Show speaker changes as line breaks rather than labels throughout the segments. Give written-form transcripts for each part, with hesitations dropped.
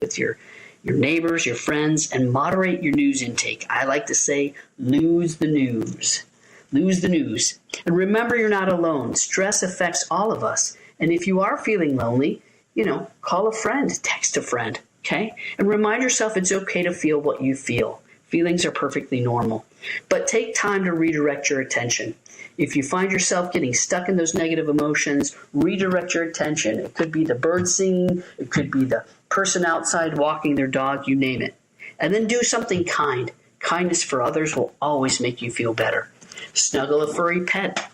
with your neighbors, your friends, and moderate your news intake. I like to say, lose the news. Lose the news. And remember, you're not alone. Stress affects all of us. And if you are feeling lonely, call a friend, text a friend, okay? And remind yourself it's okay to feel what you feel. Feelings are perfectly normal. But take time to redirect your attention. If you find yourself getting stuck in those negative emotions, redirect your attention. It could be the bird singing. It could be the person outside walking their dog, you name it. And then do something kind. Kindness for others will always make you feel better. Snuggle a furry pet.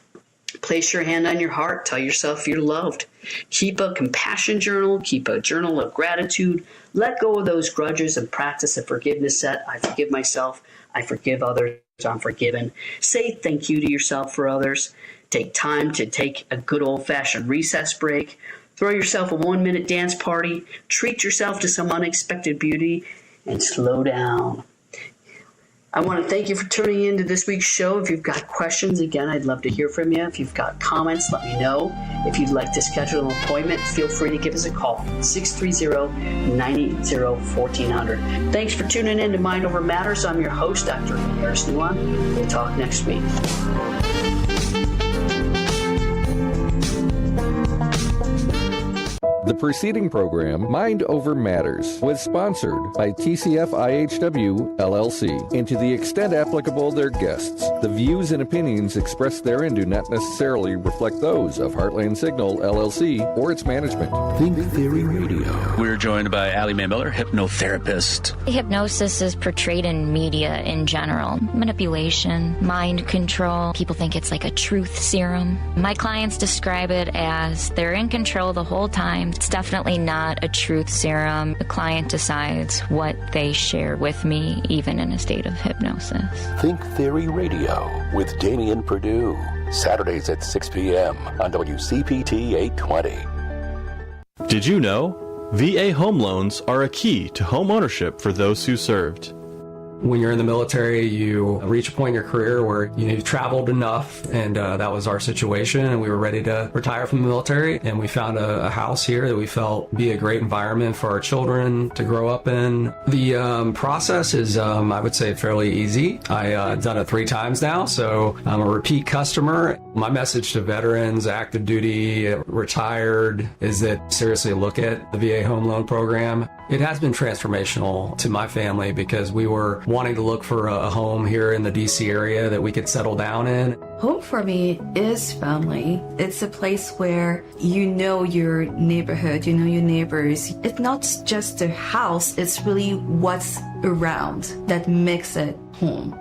Place your hand on your heart. Tell yourself you're loved. Keep a compassion journal. Keep a journal of gratitude. Let go of those grudges and practice a forgiveness set. I forgive myself. I forgive others. I'm forgiven. Say thank you to yourself for others. Take time to take a good old-fashioned recess break. Throw yourself a 1-minute dance party. Treat yourself to some unexpected beauty. And slow down. I want to thank you for tuning in to this week's show. If you've got questions, again, I'd love to hear from you. If you've got comments, let me know. If you'd like to schedule an appointment, feel free to give us a call, 630-980-1400. Thanks for tuning in to Mind Over Matters. I'm your host, Dr. Harris Nuwan. We'll talk next week.
The preceding program, Mind Over Matters, was sponsored by TCF IHW LLC, and to the extent applicable their guests. The views and opinions expressed therein do not necessarily reflect those of Heartland Signal LLC or its management.
Think Theory Radio.
We're joined by Allie Mae Miller, hypnotherapist.
Hypnosis is portrayed in media in general. Manipulation, mind control. People think it's like a truth serum. My clients describe it as they're in control the whole time. It's definitely not a truth serum. The client decides what they share with me, even in a state of hypnosis.
Think Theory Radio with Damian Perdue. Saturdays at 6 p.m. on WCPT 820.
Did you know? VA home loans are a key to home ownership for those who served.
When you're in the military, you reach a point in your career where you've traveled enough, and that was our situation, and we were ready to retire from the military, and we found a house here that we felt be a great environment for our children to grow up in. The process is, I would say, fairly easy. I've done it 3 times now, so I'm a repeat customer. My message to veterans, active duty, retired, is that seriously look at the VA home loan program. It has been transformational to my family because we were wanting to look for a home here in the DC area that we could settle down in.
Home for me is family. It's a place where you know your neighborhood, you know your neighbors. It's not just a house, it's really what's around that makes it home.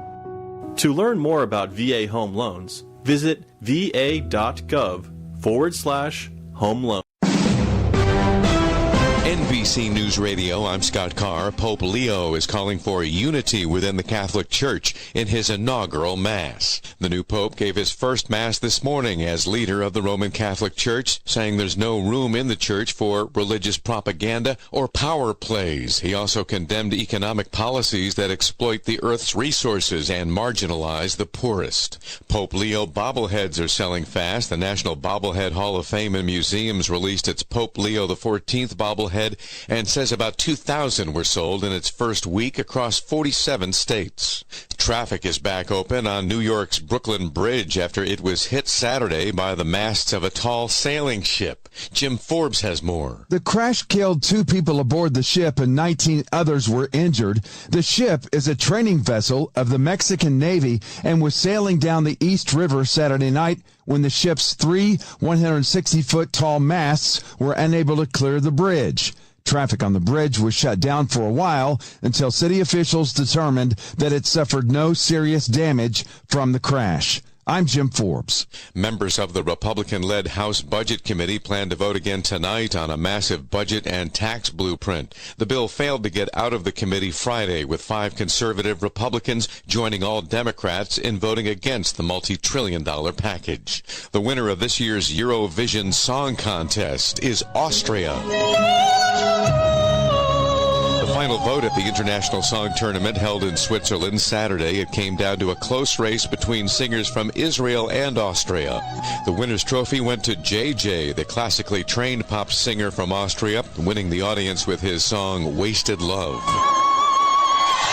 To learn more about VA home loans, visit va.gov/home loan.
NBC News Radio, I'm Scott Carr. Pope Leo is calling for unity within the Catholic Church in his inaugural Mass. The new Pope gave his first Mass this morning as leader of the Roman Catholic Church, saying there's no room in the Church for religious propaganda or power plays. He also condemned economic policies that exploit the Earth's resources and marginalize the poorest. Pope Leo bobbleheads are selling fast. The National Bobblehead Hall of Fame and Museums released its Pope Leo XIV bobblehead and says about 2,000 were sold in its first week across 47 states. Traffic is back open on New York's Brooklyn Bridge after it was hit Saturday by the masts of a tall sailing ship. Jim Forbes has more.
The crash killed 2 people aboard the ship and 19 others were injured. The ship is a training vessel of the Mexican Navy and was sailing down the East River Saturday night when the ship's 3 160-foot tall masts were unable to clear the bridge. Traffic on the bridge was shut down for a while until city officials determined that it suffered no serious damage from the crash. I'm Jim Forbes.
Members of the Republican-led House Budget Committee plan to vote again tonight on a massive budget and tax blueprint. The bill failed to get out of the committee Friday, with 5 conservative Republicans joining all Democrats in voting against the multi-trillion-dollar package. The winner of this year's Eurovision Song Contest is Austria. The final vote at the International Song Tournament held in Switzerland Saturday. It came down to a close race between singers from Israel and Austria. The winner's trophy went to JJ, the classically trained pop singer from Austria, winning the audience with his song Wasted Love.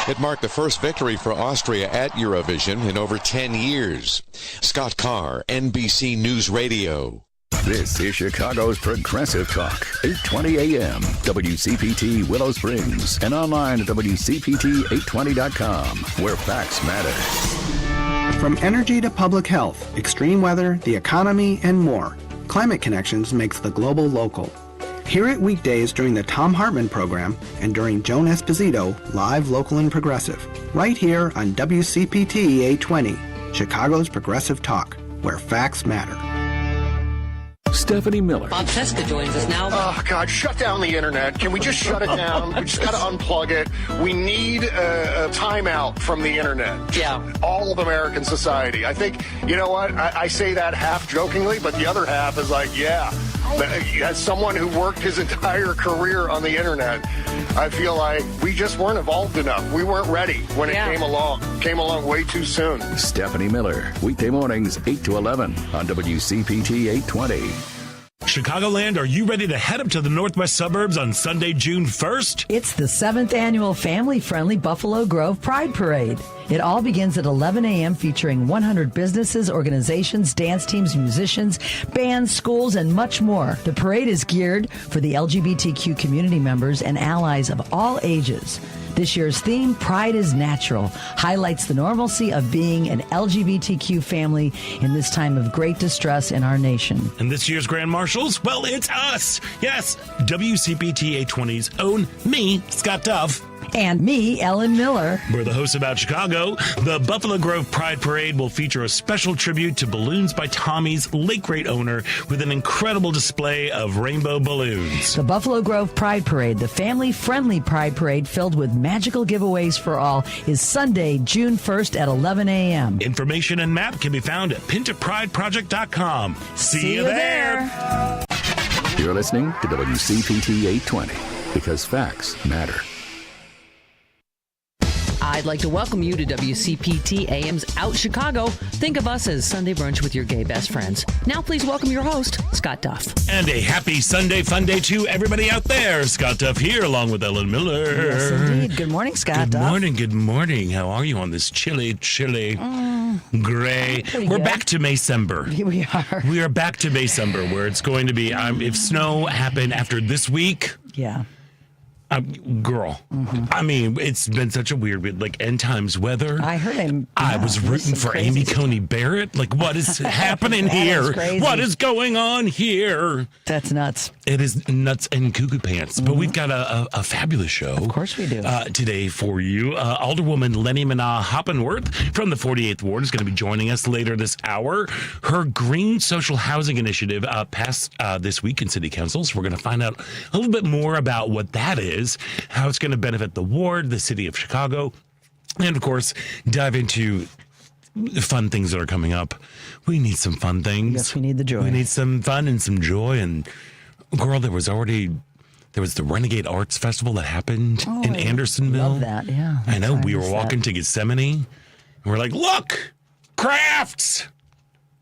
It marked the first victory for Austria at Eurovision in over 10 years. Scott Carr, NBC News Radio.
This is Chicago's Progressive Talk, 820 AM, WCPT Willow Springs, and online at WCPT820.com, where facts matter.
From energy to public health, extreme weather, the economy, and more, Climate Connections makes the global local. Hear it weekdays during the Tom Hartman program and during Joan Esposito, live, local, and progressive, right here on WCPT 820, Chicago's Progressive Talk, where facts matter.
Stephanie Miller.
Bob Cesca joins us now.
Oh, God, shut down the internet. Can we just shut it down? We just got to unplug it. We need a timeout from the internet.
Yeah.
All of American society. I think, you know what? I say that half jokingly, but the other half is like, yeah. As someone who worked his entire career on the internet, I feel like we just weren't evolved enough. We weren't ready when it came along. Came along way too soon.
Stephanie Miller, weekday mornings, 8 to 11 on WCPT 820.
Chicagoland, are you ready to head up to the northwest suburbs on Sunday, June 1st?
It's the 7th annual family-friendly Buffalo Grove Pride Parade. It all begins at 11 a.m. featuring 100 businesses, organizations, dance teams, musicians, bands, schools, and much more. The parade is geared for the LGBTQ community members and allies of all ages. This year's theme, Pride is Natural, highlights the normalcy of being an LGBTQ family in this time of great distress in our nation.
And this year's Grand Marshals, well, it's us. Yes, WCPT 820's own me, Scott Duff.
And me, Ellen Miller.
We're the hosts about Chicago. The Buffalo Grove Pride Parade will feature a special tribute to Balloons by Tommy's late great owner with an incredible display of rainbow balloons.
The Buffalo Grove Pride Parade, the family-friendly Pride Parade filled with magical giveaways for all, is Sunday, June 1st at 11 a.m.
Information and map can be found at pintoprideproject.com. See you there.
You're listening to WCPT 820 because facts matter.
I'd like to welcome you to WCPT AM's Out Chicago. Think of us as Sunday brunch with your gay best friends. Now please welcome your host, Scott Duff.
And a happy Sunday fun day to everybody out there. Scott Duff here along with Ellen Miller.
Yes, indeed. Good morning, Scott Duff.
Good morning. How are you on this chilly, gray? We're back to Maycember.
We are.
We are back to Maycember where it's going to be, if snow happened after this week.
Yeah.
Girl, I mean, it's been such a weird, end times weather.
I heard him.
I was rooting for Amy Coney Barrett. Like, what is happening here? What is going on here?
That's nuts.
It is nuts and cuckoo pants. But we've got a fabulous show.
Of course we do.
Today for you. Alderwoman Leni Manaa-Hoppenworth from the 48th Ward is going to be joining us later this hour. Her Green Social Housing Initiative passed this week in City Council. So we're going to find out a little bit more about what that is. How it's going to benefit the ward, the city of Chicago, and of course, dive into fun things that are coming up. We need some fun things.
Yes, we need the joy.
We need some fun and some joy. And girl, there was the Renegade Arts Festival that happened in Andersonville.
Love that, yeah.
I know. We were walking to Gethsemane, and we're like, look, crafts.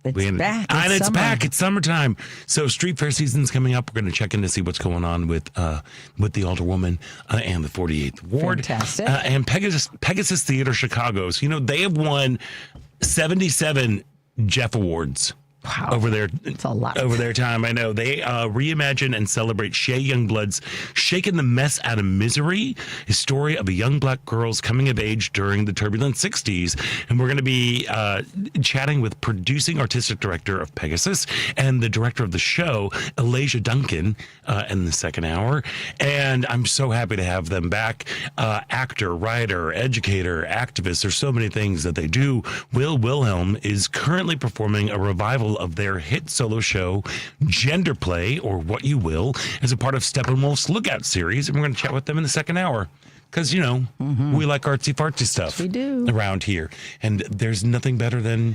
It's back.
And it's back. It's summertime. So street fair season's coming up. We're going to check in to see what's going on with the Alderwoman and the 48th Ward.
Fantastic.
And Pegasus Theatre Chicago. So, they have won 77 Jeff Awards.
Wow.
Over their time. I know. They reimagine and celebrate Shea Youngblood's Shakin' the Mess Out of Misery, a story of a young black girl's coming of age during the turbulent 60s. And we're going to be chatting with producing artistic director of Pegasus and the director of the show, Ilesa Duncan, in the second hour. And I'm so happy to have them back. Actor, writer, educator, activist. There's so many things that they do. Wilhelm is currently performing a revival of their hit solo show, Gender Play, or What You Will, as a part of Steppenwolf's Lookout series. And we're going to chat with them in the second hour. Because, we like artsy-fartsy stuff.
Yes, we do.
Around here. And there's nothing better than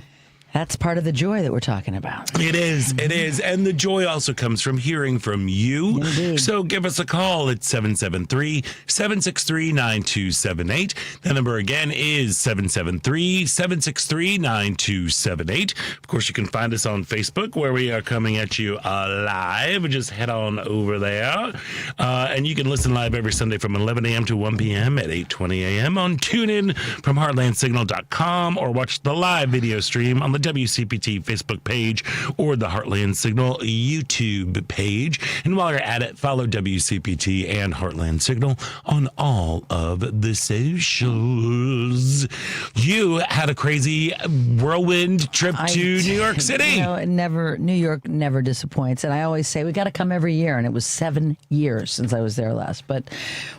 That's part of the joy that we're talking about.
It is. It is. And the joy also comes from hearing from you.
Indeed.
So give us a call at 773-763-9278. The number again is 773-763-9278. Of course, you can find us on Facebook where we are coming at you live. Just head on over there. And you can listen live every Sunday from 11 a.m. to 1 p.m. at 8:20 a.m. on TuneIn from heartlandsignal.com or watch the live video stream on the WCPT Facebook page or the Heartland Signal YouTube page. And while you're at it, follow WCPT and Heartland Signal on all of the socials. You had a crazy whirlwind trip to New York City.
New York never disappoints. And I always say we got to come every year. And it was 7 years since I was there last. But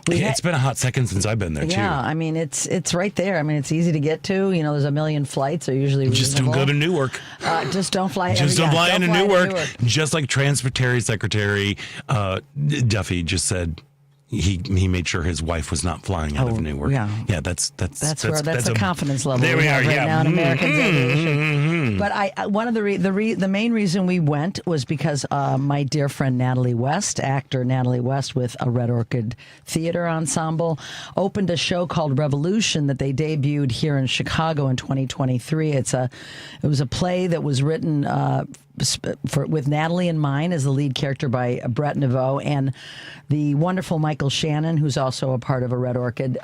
it's been a hot second since I've been there, too.
Yeah, I mean, it's right there. I mean, it's easy to get to. There's a million flights. They're usually reasonable.
Just don't go to Newark.
Just don't fly.
Just don't fly into Newark. Just like Transportation Secretary Duffy just said. He made sure his wife was not flying out of Newark. Yeah, that's
a confidence level.
There we are.
Right now in American aviation.
Mm-hmm.
But one of the main reason we went was because my dear friend Natalie West, actor Natalie West with a Red Orchid Theater Ensemble, opened a show called Revolution that they debuted here in Chicago in 2023. It was a play that was written with Natalie in mind as the lead character by Brett Naveau, and the wonderful Michael Shannon, who's also a part of a Red Orchid,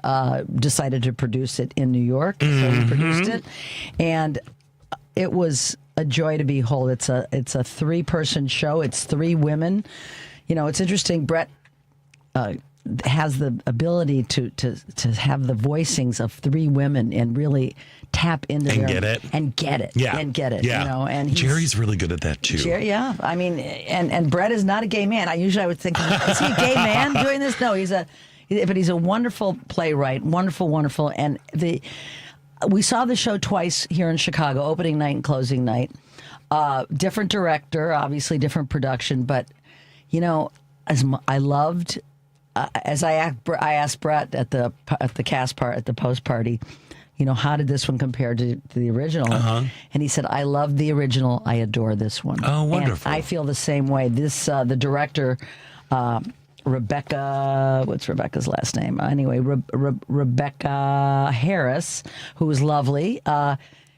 decided to produce it in New York. So he produced it, and it was a joy to behold. It's a 3-person show. It's 3 women. It's interesting. Brett has the ability to have the voicings of 3 women and really tap into
and get it.
Yeah. And
Jerry's really good at that too.
Yeah. I mean, and Brett is not a gay man. I would think, is he a gay man doing this? No, he's a wonderful playwright, wonderful. And we saw the show twice here in Chicago, opening night and closing night. Different director, obviously different production, but as I loved. As I asked Brett at the cast part at the post party, how did this one compare to the original? And he said, "I love the original. I adore this one."
Oh, wonderful!
And I feel the same way. This the director, Rebecca. What's Rebecca's last name? Anyway, Rebecca Harris, who was lovely.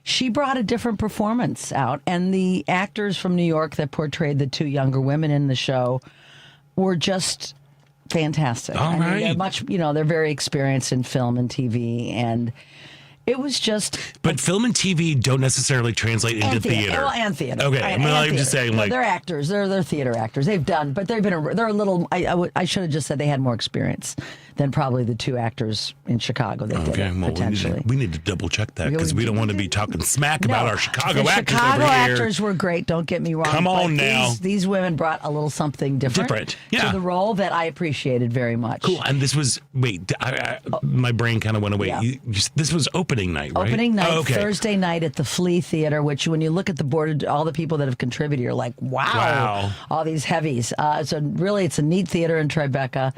She brought a different performance out, and the actors from New York that portrayed the 2 younger women in the show were just fantastic.
All right.
They're very experienced in film and TV, and it was just.
But film and TV don't necessarily translate into theater.
Well, and theater.
Okay, I'm just saying,
they're actors. They're theater actors. They've done, but they're a little. I should have just said they had more experience than probably the 2 actors in Chicago that did it, potentially.
We need to double check that because we don't want to be talking smack about our Chicago
the
actors
Chicago
over here.
actors were great, don't get me wrong.
Come on now.
These women brought a little something different to the role that I appreciated very much.
Cool. And this was, my brain kind of went away.
Yeah.
This was opening night, right?
Opening night, Thursday night at the Flea Theater, which when you look at the board, all the people that have contributed, you're like, wow. All these heavies. So really, it's a neat theater in Tribeca.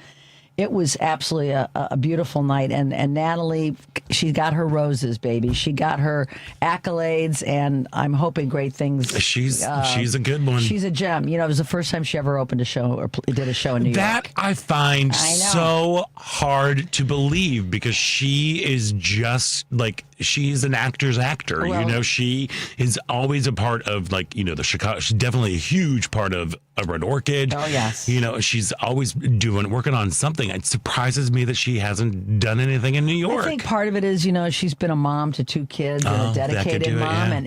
It was absolutely a beautiful night. And Natalie, she got her roses, baby. She got her accolades, and I'm hoping great things.
She's a good one.
She's a gem. It was the first time she ever opened a show or did a show in New York.
That I find so hard to believe because she is just like, she's an actor's actor.
Well,
she is always a part of the Chicago. She's definitely a huge part of a Red Orchid.
Oh, yes.
She's always working on something. It surprises me that she hasn't done anything in New York.
I think part of it is, she's been a mom to 2 kids and a dedicated mom. And,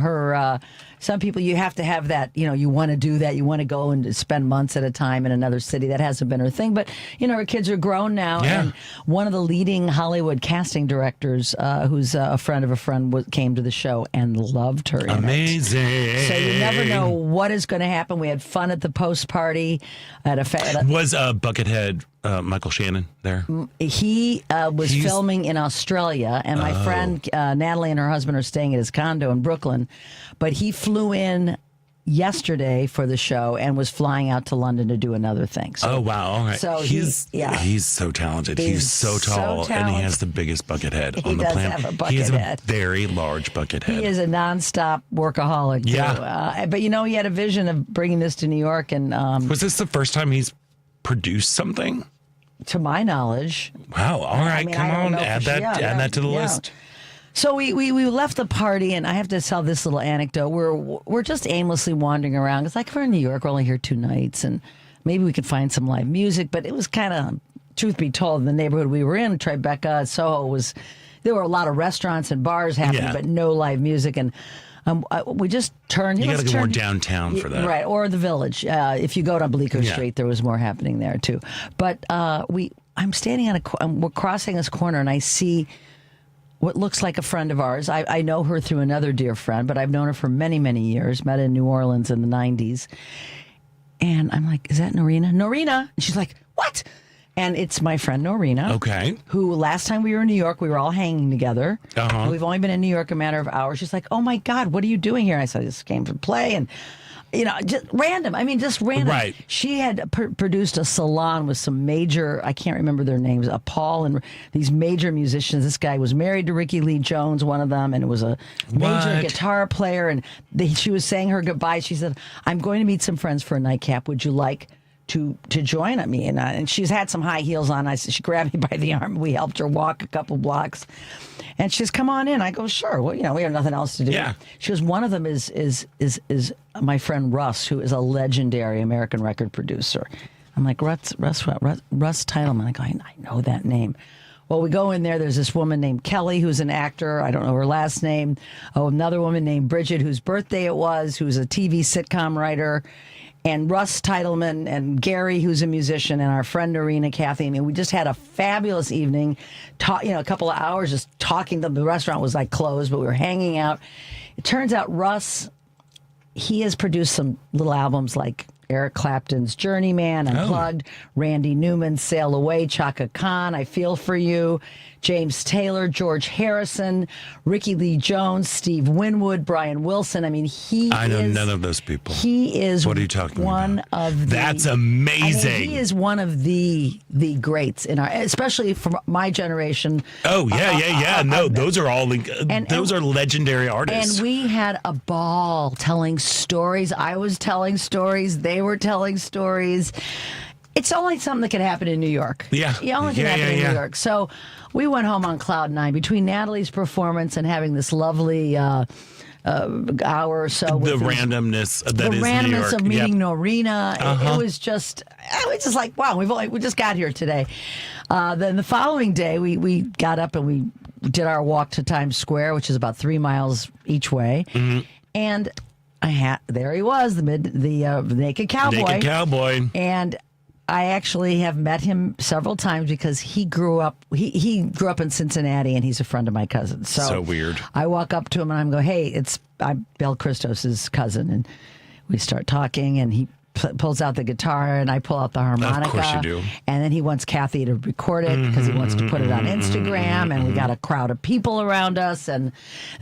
her, some people, you have to have that, you want to do that. You want to go and spend months at a time in another city. That hasn't been her thing. But, her kids are grown now.
Yeah.
And one of the leading Hollywood casting directors, who's a friend of a friend, came to the show and loved her.
Amazing.
So you never know what is going to happen. We had fun at the post party.
Was Buckethead Michael Shannon there?
He was filming in Australia, and my friend Natalie and her husband are staying at his condo in Brooklyn. But he flew in yesterday for the show and was flying out to London to do another thing. So,
oh, wow. All right.
So
he's so talented. He's so tall, and he has the biggest bucket head on the planet.
Have a bucket
he has
head.
a very large bucket head.
He is a nonstop workaholic.
Yeah.
But, he had a vision of bringing this to New York. And
was this the first time he's produced something?
To my knowledge.
Wow. All right. Come on. Add that to the list.
So we left the party, and I have to tell this little anecdote. We're just aimlessly wandering around. It's like we're in New York. We're only here 2 nights, and maybe we could find some live music. But it was kind of, truth be told, in the neighborhood we were in, Tribeca, Soho, there were a lot of restaurants and bars happening, but no live music. And we just turned.
You got to go more downtown for that,
right? Or the Village. If you go to Bleecker Street, there was more happening there too. But I'm standing we're crossing this corner, and I see what looks like a friend of ours. I know her through another dear friend, but I've known her for many, many years. Met in New Orleans in the 90s. And I'm like, is that Norina? Norina! And she's like, what? And it's my friend Norina.
Okay.
Who last time we were in New York, we were all hanging together.
Uh-huh.
We've only been in New York a matter of hours. She's like, oh my God, what are you doing here? And I said, I just came to play. And just random. I mean, just random.
Right.
She had produced a salon with some major, I can't remember their names, Paul and these major musicians. This guy was married to Ricky Lee Jones, one of them, and it was a major guitar player. And she was saying her goodbye. She said, I'm going to meet some friends for a nightcap. Would you like to join me? And she's had some high heels on. She grabbed me by the arm. We helped her walk a couple blocks. And she says, come on in. I go, sure. Well, we have nothing else to do.
Yeah.
She goes, one of them is my friend Russ, who is a legendary American record producer. I'm like, Russ Titleman. I go, I know that name. Well, we go in there. There's this woman named Kelly, who's an actor. I don't know her last name. Oh, another woman named Bridget, whose birthday it was, who's a TV sitcom writer. And Russ Titleman and Gary, who's a musician, and our friend Norina, Kathy. I mean, we just had a fabulous evening. A couple of hours just talking. The restaurant was like closed, but we were hanging out. It turns out Russ, he has produced some little albums like Eric Clapton's Journeyman, Unplugged, Randy Newman's Sail Away, Chaka Khan, I Feel For You, James Taylor, George Harrison, Ricky Lee Jones, Steve Winwood, Brian Wilson. I mean, I know
none of those people.
He is
what are you talking
one
about?
Of the...
That's amazing.
I mean, he is one of the greats in especially from my generation.
Oh, yeah. No, those are all, those are legendary artists.
And we had a ball telling stories. I was telling stories. They were telling stories. It's only something that can happen in New York.
Yeah.
It only can happen in New York. So we went home on cloud 9 between Natalie's performance and having this lovely hour or so.
The randomness that is New York.
The randomness of meeting Norina. It was just like, wow, we just got here today. Then the following day, we got up and we did our walk to Times Square, which is about 3 miles each way. Mm-hmm. And there he was, the naked cowboy.
Naked cowboy.
And I actually have met him several times because he grew up in Cincinnati, and he's a friend of my cousin.
So weird.
I walk up to him and I'm going, hey, I'm Bill Christos's cousin, and we start talking, and he pulls out the guitar and I pull out the harmonica. Of
course you do.
And then he wants Kathy to record it because he wants to put it on Instagram, and we got a crowd of people around us, and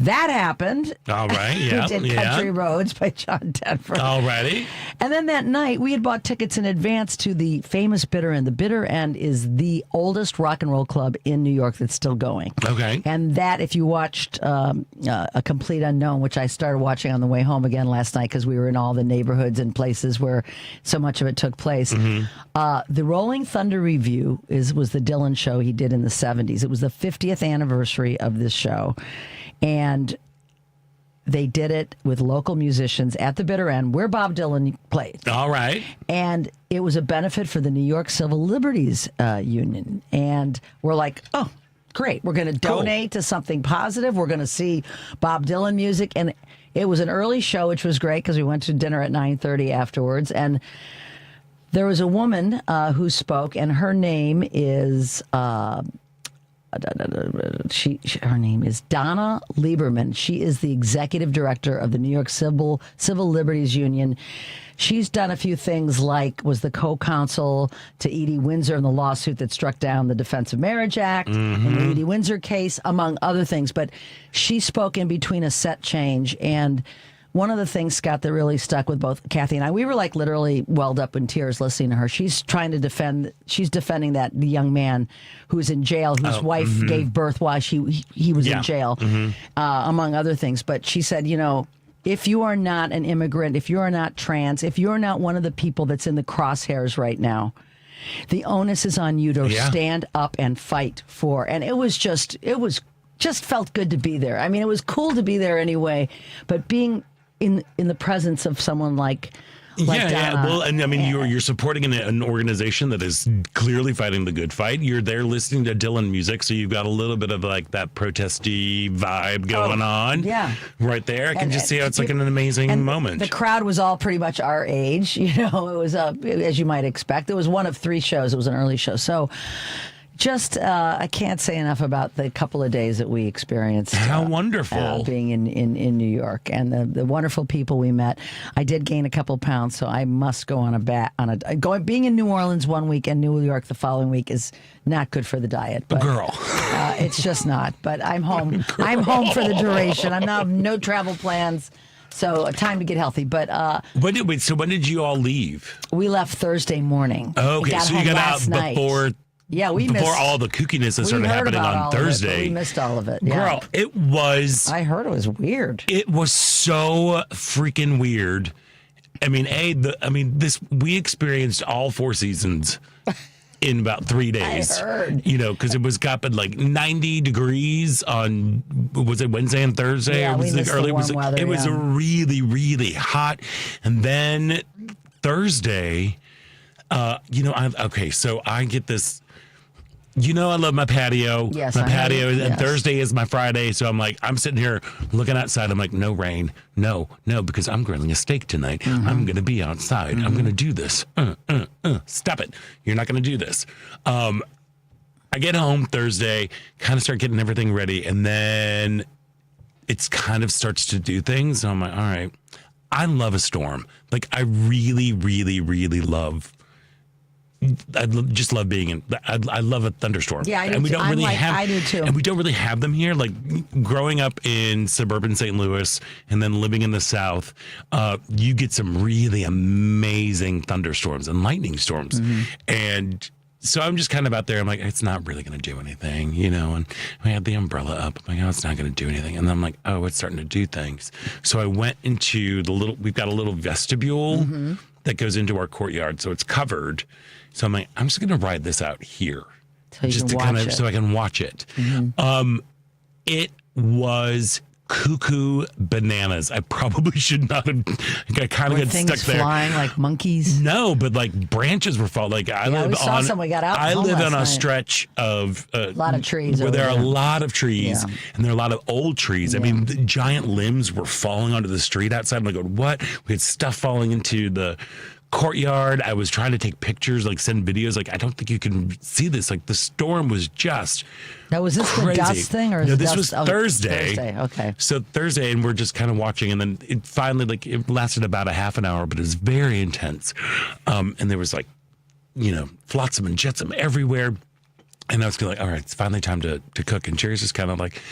that happened.
All right, yeah.
We did Country Roads by John Denver.
All righty.
And then that night, we had bought tickets in advance to the famous Bitter End. The Bitter End is the oldest rock and roll club in New York that's still going.
Okay.
And that, if you watched A Complete Unknown, which I started watching on the way home again last night because we were in all the neighborhoods and places where so much of it took place. Mm-hmm. The Rolling Thunder Review was the Dylan show he did in the 70s. It was the 50th anniversary of this show. And they did it with local musicians at the Bitter End, where Bob Dylan played.
All right.
And it was a benefit for the New York Civil Liberties Union. And we're like, oh, great. We're going to donate to something positive. We're going to see Bob Dylan music. And it was an early show, which was great because we went to dinner at 9:30 afterwards. And there was a woman who spoke, and her name is... her name is Donna Lieberman. She is the executive director of the New York Civil Liberties Union. She's done a few things, like was the co-counsel to Edie Windsor in the lawsuit that struck down the Defense of Marriage Act in the Edie Windsor case, among other things. But she spoke in between a set change, and one of the things, Scott, that really stuck with both Kathy and I, we were like literally welled up in tears listening to her. She's trying to defending that young man who's in jail, whose wife gave birth while he was in jail, among other things. But she said, if you are not an immigrant, if you are not trans, if you're not one of the people that's in the crosshairs right now, the onus is on you to stand up and fight for. And it was just felt good to be there. I mean, it was cool to be there anyway, but being in the presence of someone like Donna.
Well, and I mean, you're supporting an organization that is clearly fighting the good fight. You're there listening to Dylan music, so you've got a little bit of like that protesty vibe going on. Yeah, right there. I can just see how it's like an amazing moment.
The crowd was all pretty much our age. It was as you might expect. It was one of 3 shows. It was an early show, so. Just, I can't say enough about the couple of days that we experienced.
How wonderful.
Being in New York and the wonderful people we met. I did gain a couple pounds, so I must go on being in New Orleans one week and New York the following week is not good for the diet. But,
girl.
It's just not. But I'm home. I'm home for the duration. I'm now no travel plans. So time to get healthy. But
when did you all leave?
We left Thursday morning.
Okay, so you got out before.
Yeah,
before all the kookiness that started happening on Thursday.
We missed all of it. Yeah.
Girl, it was.
I heard it was weird.
It was so freaking weird. I mean, we experienced all 4 seasons in about 3 days.
I heard.
Because it was got like 90 degrees on, was it Wednesday and Thursday?
Yeah,
or was
we missed the warm weather.
It was really, really hot. And then Thursday, so I get this. I love my patio.
Yes,
my patio, and Thursday is my Friday. So I'm sitting here looking outside. I'm like, no rain, no, because I'm grilling a steak tonight. I'm going to be outside. I'm going to do this. Stop it! You're not going to do this. I get home Thursday, kind of start getting everything ready, and then it's kind of starts to do things. So I'm like, all right, I love a storm. Like I really, really, really love. Just love being in. I love a thunderstorm.
Yeah, I do.
And we don't really
I do too.
And we don't really have them here. Like growing up in suburban St. Louis and then living in the South, you get some really amazing thunderstorms and lightning storms. And so I'm just kind of out there. I'm like, it's not really going to do anything, And we had the umbrella up. I'm like, oh, it's not going to do anything. And then I'm like, oh, it's starting to do things. So I went into we've got a little vestibule that goes into our courtyard. So it's covered. So I'm like, I'm just going to ride this out here, so I can watch it. It was cuckoo bananas. I probably should not have. I kind of got stuck there.
Flying like monkeys.
No, but like branches were falling. Like I live on.
We got out
I live on a stretch of
a lot of trees.
Where there are a lot of trees, and there are a lot of old trees. I mean, the giant limbs were falling onto the street outside. I'm like, what? We had stuff falling into the courtyard. I was trying to take pictures, like send videos. Like I don't think you can see this. Like the storm was just.
Now was this
crazy.
The dust thing or?
No, this was Thursday.
Okay.
So Thursday, and we're just kind of watching, and then it finally it lasted about a half an hour, but it was very intense. And there was like, flotsam and jetsam everywhere. And I was like, all right, it's finally time to cook. And Jerry's just kind of like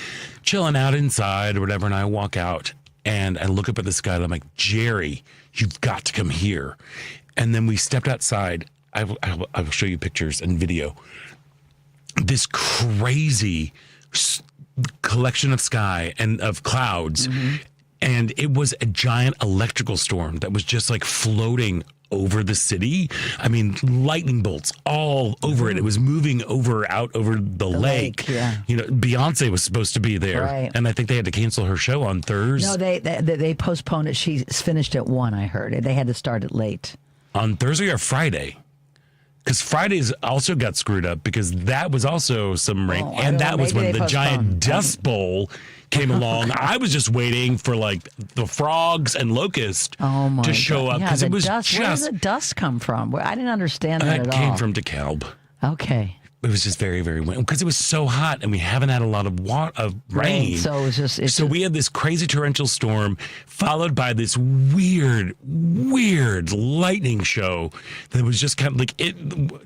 chilling out inside or whatever. And I walk out and I look up at the sky and I'm like, Jerry, you've got to come here. And then we stepped outside. I will show you pictures and video. This crazy collection of sky and of clouds. And it was a giant electrical storm that was just like floating over the city. I mean, lightning bolts all over it. It was moving out over the lake. Beyonce was supposed to be there.
Right.
And I think they had to cancel her show on Thursday.
No, they postponed it. She finished at 1, I heard. They had to start it late.
On Thursday or Friday? Because Fridays also got screwed up because that was also some rain. And that was when the giant dust bowl came along. I was just waiting for like the frogs and locusts to show up because it was
dust. Where does the dust come from? I didn't understand that at all.
It came from DeKalb.
Okay.
It was just very, very windy because it was so hot and we haven't had a lot of rain.
So it was just.
So we had this crazy torrential storm followed by this weird lightning show that was just kind of like it.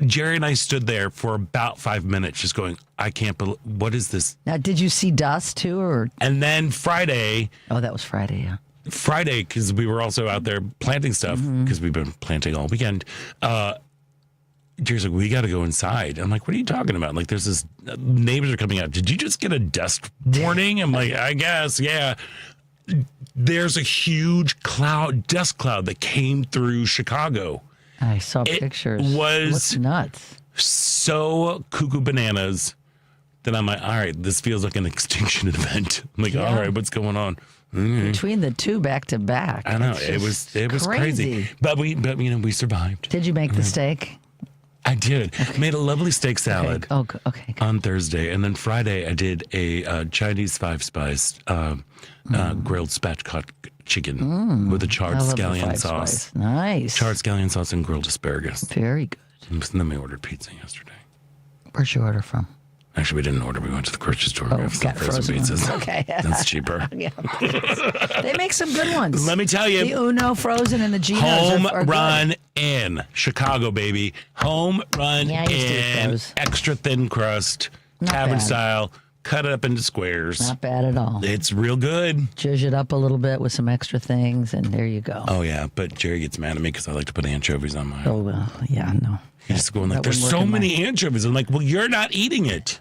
Jerry and I stood there for about 5 minutes just going, I can't believe, what is this?
Now, did you see dust too? And
then Friday.
Oh, that was Friday, yeah.
Friday, because we were also out there planting stuff, because we've been planting all weekend, Jerry's like, we got to go inside. I'm like, what are you talking about? Like, there's this, neighbors are coming out. Did you just get a dust warning? I'm like, I guess, yeah. There's a huge dust cloud that came through Chicago.
I saw pictures.
It was
looks nuts.
So cuckoo bananas that I'm like, all right, this feels like an extinction event. I'm like, all right, what's going on?
Between the two back to back.
I know, it was crazy. But we survived.
Did you make the steak?
I did. Okay. Made a lovely steak salad.
Okay.
On Thursday, and then Friday I did a Chinese 5-spice grilled spatchcock chicken with a charred scallion sauce.
Spice. Nice.
Charred scallion sauce and grilled asparagus.
Very good.
And then we ordered pizza yesterday.
Where'd you order from?
Actually, we didn't order. We went to the grocery store.
Oh,
We have some frozen pizzas.
Okay.
That's cheaper.
Yeah. They make some good ones.
Let me tell you.
The Uno frozen and the Geno's
Home
are
run
good.
in Chicago, baby. Home run in. Extra thin crust. Tavern style. Cut it up into squares.
Not bad at all.
It's real good.
Zhuzh it up a little bit with some extra things, and there you go.
Oh, yeah. But Jerry gets mad at me because I like to put anchovies on mine.
Oh, well, yeah, no.
He's just going like, there's so many anchovies. I'm like, well, you're not eating it.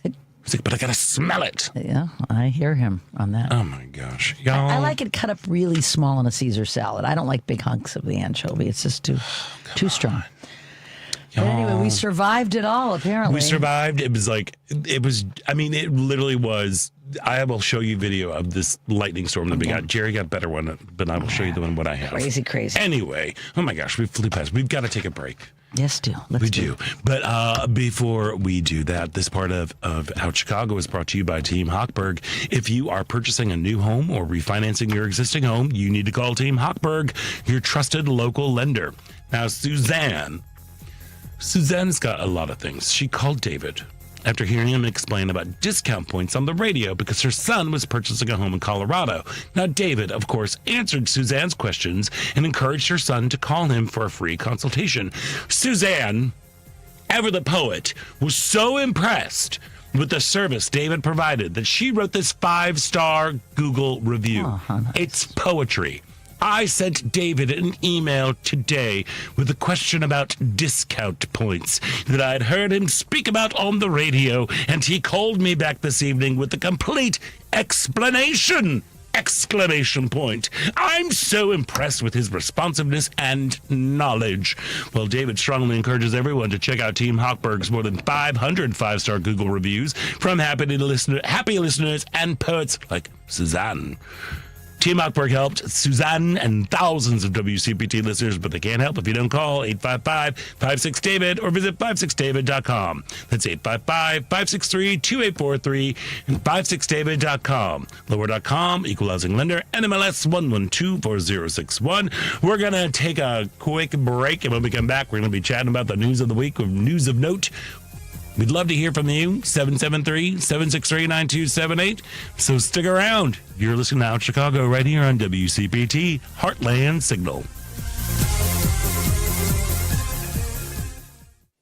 He's like, but I got to smell it.
Yeah, I hear him on that.
Oh, my gosh. Y'all.
I like it cut up really small in a Caesar salad. I don't like big hunks of the anchovy. It's just too strong. But anyway, we survived it all, apparently.
We survived. It it literally was. I will show you video of this lightning storm that we got. Jerry got a better one, but I will show you the one what I have.
Crazy.
Anyway, oh my gosh, we flew past. We've got to take a break.
Yes,
we do. But before we do that, this part of Out Chicago is brought to you by Team Hochberg. If you are purchasing a new home or refinancing your existing home, you need to call Team Hochberg, your trusted local lender. Now, Suzanne's got a lot of things. She called David after hearing him explain about discount points on the radio because her son was purchasing a home in Colorado. Now, David, of course, answered Suzanne's questions and encouraged her son to call him for a free consultation. Suzanne, ever the poet, was so impressed with the service David provided that she wrote this 5-star Google review. Nice. It's poetry. I sent David an email today with a question about discount points that I'd heard him speak about on the radio, and he called me back this evening with a complete explanation! Exclamation point. I'm so impressed with his responsiveness and knowledge. Well, David strongly encourages everyone to check out Team Hochberg's more than 500 5-star Google reviews from happy listeners and poets like Suzanne. Team Hochberg helped Suzanne and thousands of WCPT listeners, but they can't help if you don't call 855-56-DAVID or visit 56david.com. That's 855-563-2843 and 56david.com. Lower.com, Equal Housing Lender, NMLS 1124061. We're going to take a quick break, and when we come back, we're going to be chatting about the news of the week or news of note. We'd love to hear from you, 773-763-9278. So stick around. You're listening to Out Chicago right here on WCPT, Heartland Signal.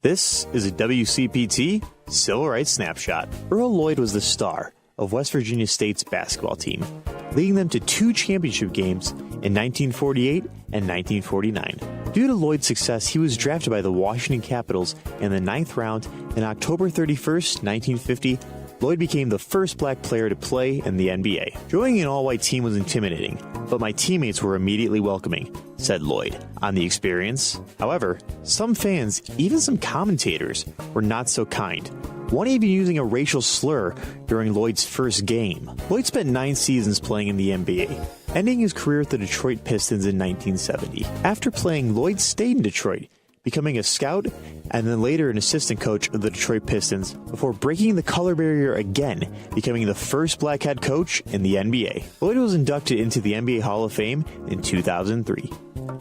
This is a WCPT Civil Rights Snapshot. Earl Lloyd was the star of West Virginia State's basketball team, leading them to 2 championship games in 1948 and 1949. Due to Lloyd's success, he was drafted by the Washington Capitals in the 9th round, and October 31st, 1950, Lloyd became the first black player to play in the NBA. Joining an all-white team was intimidating, but my teammates were immediately welcoming, said Lloyd on the experience. However, some fans, even some commentators, were not so kind. One even using a racial slur during Lloyd's first game. Lloyd spent 9 seasons playing in the NBA, ending his career at the Detroit Pistons in 1970. After playing, Lloyd stayed in Detroit, becoming a scout and then later an assistant coach of the Detroit Pistons before breaking the color barrier again, becoming the first black head coach in the NBA. Lloyd was inducted into the NBA Hall of Fame in 2003.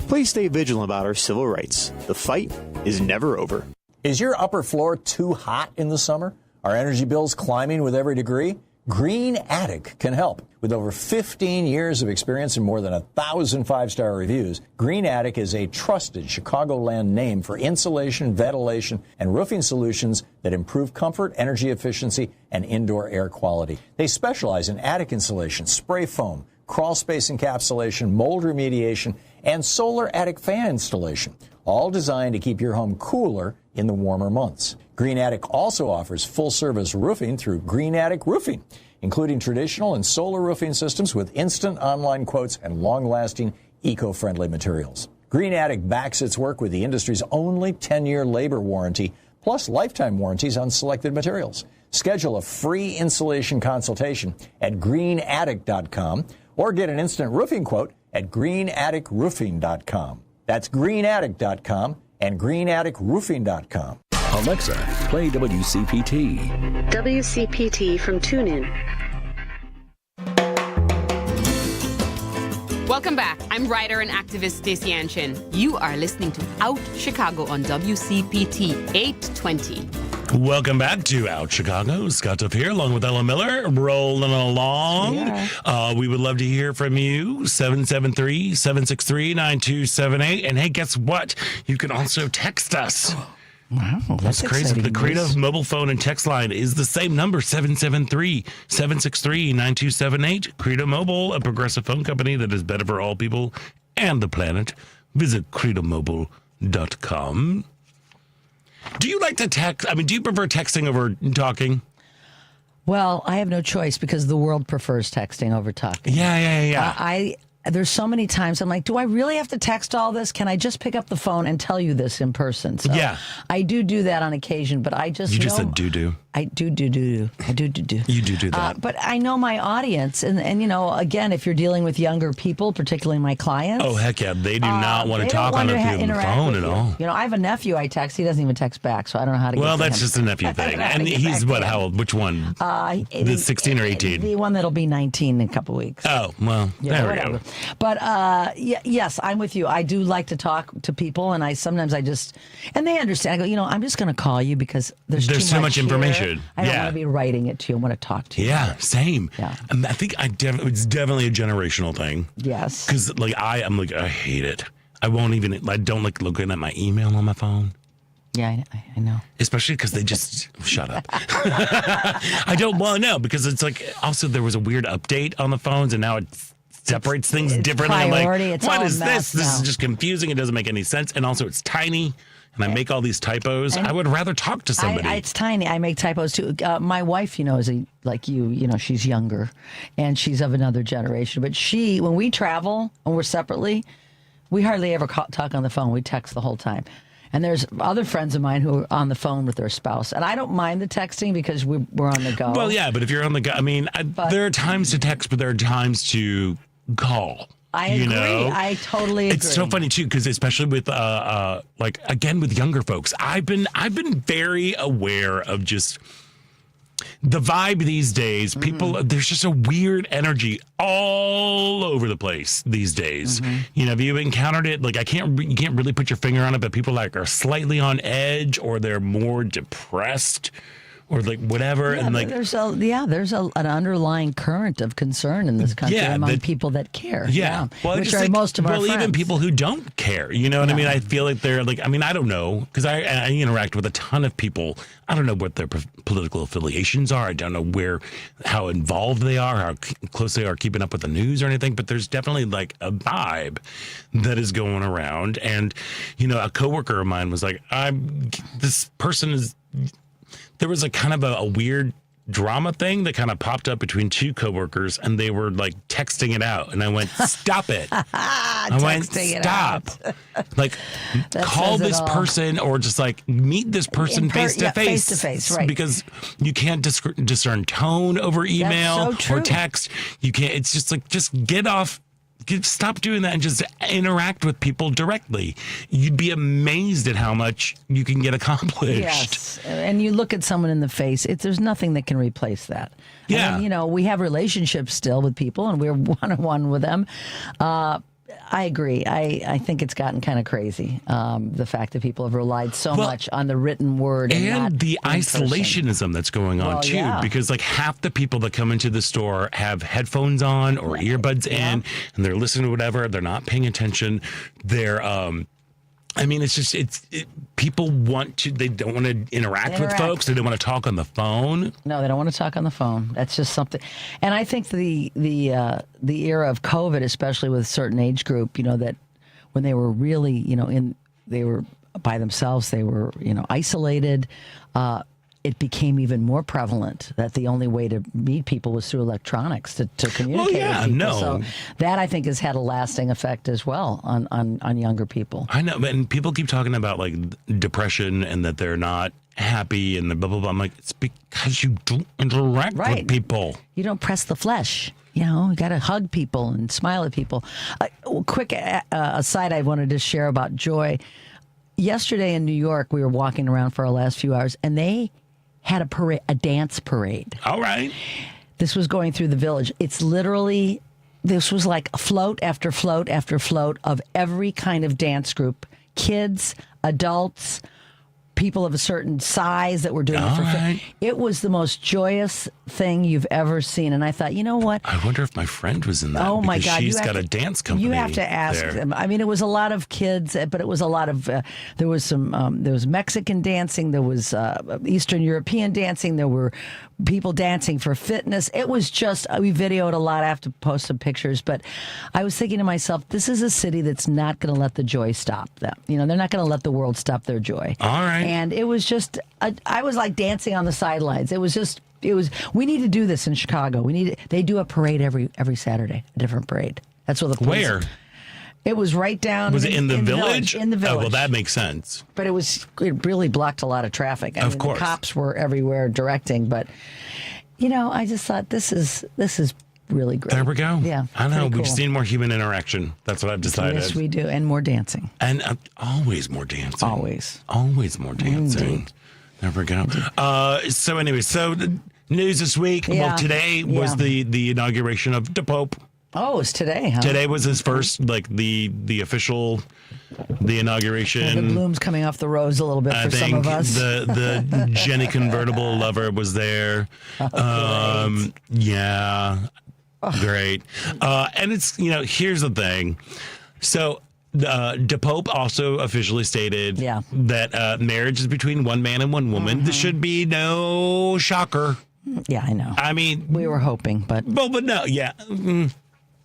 Please stay vigilant about our civil rights. The fight is never over.
Is your upper floor too hot in the summer? Are energy bills climbing with every degree? Green Attic can help. With over 15 years of experience and more than 1,000 5-star reviews, Green Attic is a trusted Chicagoland name for insulation, ventilation, and roofing solutions that improve comfort, energy efficiency, and indoor air quality. They specialize in attic insulation, spray foam, crawl space encapsulation, mold remediation, and solar attic fan installation, all designed to keep your home cooler in the warmer months. Green Attic also offers full-service roofing through Green Attic Roofing, including traditional and solar roofing systems with instant online quotes and long-lasting, eco-friendly materials. Green Attic backs its work with the industry's only 10-year labor warranty, plus lifetime warranties on selected materials. Schedule a free installation consultation at greenattic.com or get an instant roofing quote at greenatticroofing.com. That's greenattic.com and greenatticroofing.com.
Alexa, play WCPT.
WCPT from TuneIn.
Welcome back. I'm writer and activist Stacey Anshin. You are listening to Out Chicago on WCPT 820.
Welcome back to Out Chicago. Scott Duff here, along with Ella Miller, rolling along. Yeah. We would love to hear from you, 773-763-9278. And hey, guess what? You can also text us.
Wow,
that's crazy. The Creative mobile phone and text line is the same number, 773-763-9278. Creative Mobile, a progressive phone company that is better for all people and the planet. Visit creativemobile.com. Do you like to text? I mean, do you prefer texting over talking?
Well, I have no choice because the world prefers texting over talking.
Yeah.
There's so many times I'm like, do I really have to text all this? Can I just pick up the phone and tell you this in person? So
yeah.
I do that on occasion, but I just
You just said do.
I do. I do.
You do that.
But I know my audience, and you know, again, if you're dealing with younger people, particularly my clients.
Oh, heck yeah. They do not want to talk on the phone at all.
You know, I have a nephew I text. He doesn't even text back, so I don't know how to get
Well,
to
that's
him.
just a nephew thing. And he's what, how old? Which one? The 16 or 18?
The one that'll be 19 in a couple weeks.
Oh, well, there we go.
But yes, I'm with you. I do like to talk to people, and sometimes I just, and they understand. I go, you know, I'm just going to call you because there's too much
information.
I don't want to be writing it to you. I want to talk to you.
Yeah, same.
Yeah.
I think it's definitely a generational thing.
Yes.
Because I hate it. I don't like looking at my email on my phone.
Yeah, I know.
Especially because they just shut up. I don't want to know because it's like also there was a weird update on the phones and now it separates things differently.
Priority.
I'm like, what is this? This is just confusing. It doesn't make any sense. And also it's tiny. And I make all these typos. I would rather talk to somebody.
It's tiny. I make typos too. My wife, you know, is like you know, she's younger and she's of another generation. But when we travel and we're separately, we hardly ever talk on the phone. We text the whole time. And there's other friends of mine who are on the phone with their spouse. And I don't mind the texting because we're on the go.
Well, yeah, but if you're on the go, I mean, there are times to text, but there are times to call.
I agree. I totally agree.
It's so funny too, because especially with again with younger folks, I've been very aware of just the vibe these days. People, there's just a weird energy all over the place these days. You know, have you encountered it? Like, you can't really put your finger on it, but people are slightly on edge, or they're more depressed, or like whatever.
Yeah,
and like
there's an underlying current of concern in this country among people that care.
Yeah. Well,
which are most of our friends.
Even people who don't care. You know what I mean? I feel like they're like, I mean, I don't know, because I interact with a ton of people. I don't know what their political affiliations are. I don't know how involved they are, how close they are keeping up with the news or anything. But there's definitely like a vibe that is going around. And, you know, a coworker of mine was like, this person is. There was a kind of a weird drama thing that kind of popped up between two coworkers, and they were like texting it out. And I went, stop it. I went, stop. Like, call this person or just like meet this person face to face.
Face to face, right.
Because you can't discern tone over email or text. You can't, it's just like, just get off. Stop doing that and just interact with people directly. You'd be amazed at how much you can get accomplished.
Yes, and you look at someone in the face, there's nothing that can replace that.
Yeah.
And, you know, we have relationships still with people, and we're one-on-one with them. I agree. I think it's gotten kind of crazy, the fact that people have relied so much on the written word.
And the isolationism that's going on, too.
Yeah.
Because, like, half the people that come into the store have headphones on or earbuds in, and they're listening to whatever. They're not paying attention. They're I mean, it's just people want to. They don't want to interact with folks. They don't want to talk on the phone.
No, they don't want to talk on the phone. That's just something. And I think the era of COVID, especially with a certain age group, that when they were really, they were by themselves, they were, isolated. It became even more prevalent that the only way to meet people was through electronics to communicate with people.
No.
So that, I think, has had a lasting effect as well on younger people.
I know, and people keep talking about like depression and that they're not happy and the blah, blah, blah. I'm like, it's because you don't interact with people.
You don't press the flesh. You got to hug people and smile at people. Quick aside I wanted to share about Joy. Yesterday in New York, we were walking around for our last few hours, and they had a dance parade.
All right.
This was going through the village. It's literally, this was like float after float after float of every kind of dance group. Kids, adults, people of a certain size that were doing it for fun. It was the most joyous thing you've ever seen. And I thought, you know what?
I wonder if my friend was in that.
Oh my God.
She's got a dance company.
You have to ask
there.
them. I mean, it was a lot of kids, but it was a lot of, there was Mexican dancing. There was Eastern European dancing. There were people dancing for fitness. It was just, we videoed a lot. I have to post some pictures, but I was thinking to myself, this is a city that's not going to let the joy stop them. They're not going to let the world stop their joy.
All right.
And it was just, I was like dancing on the sidelines. We need to do this in Chicago. They do a parade every Saturday, a different parade. That's what the police.
Where?
It was right down.
Was it in the village?
In the village.
Oh, well, that makes sense.
But it really blocked a lot of traffic.
Of course.
The cops were everywhere directing, but I just thought this is really great.
There we go.
Yeah.
I know.
cool.
We just need more human interaction. That's what I've decided.
Yes, we do. And more dancing.
And always more dancing.
Always.
Always more dancing.
Indeed.
There we go. So anyway, the news this week.
Yeah.
Well, today was the inauguration of the Pope.
Oh, it's today, huh?
Today was his first, the official, the inauguration.
The bloom's coming off the rose a little bit for some of us.
The Jenny convertible lover was there.
Oh,
yeah. Great. And it's, here's the thing. So the Pope also officially stated that marriage is between one man and one woman. This should be no shocker.
Yeah, I know.
I mean,
we were hoping, but.
Well, but no, yeah.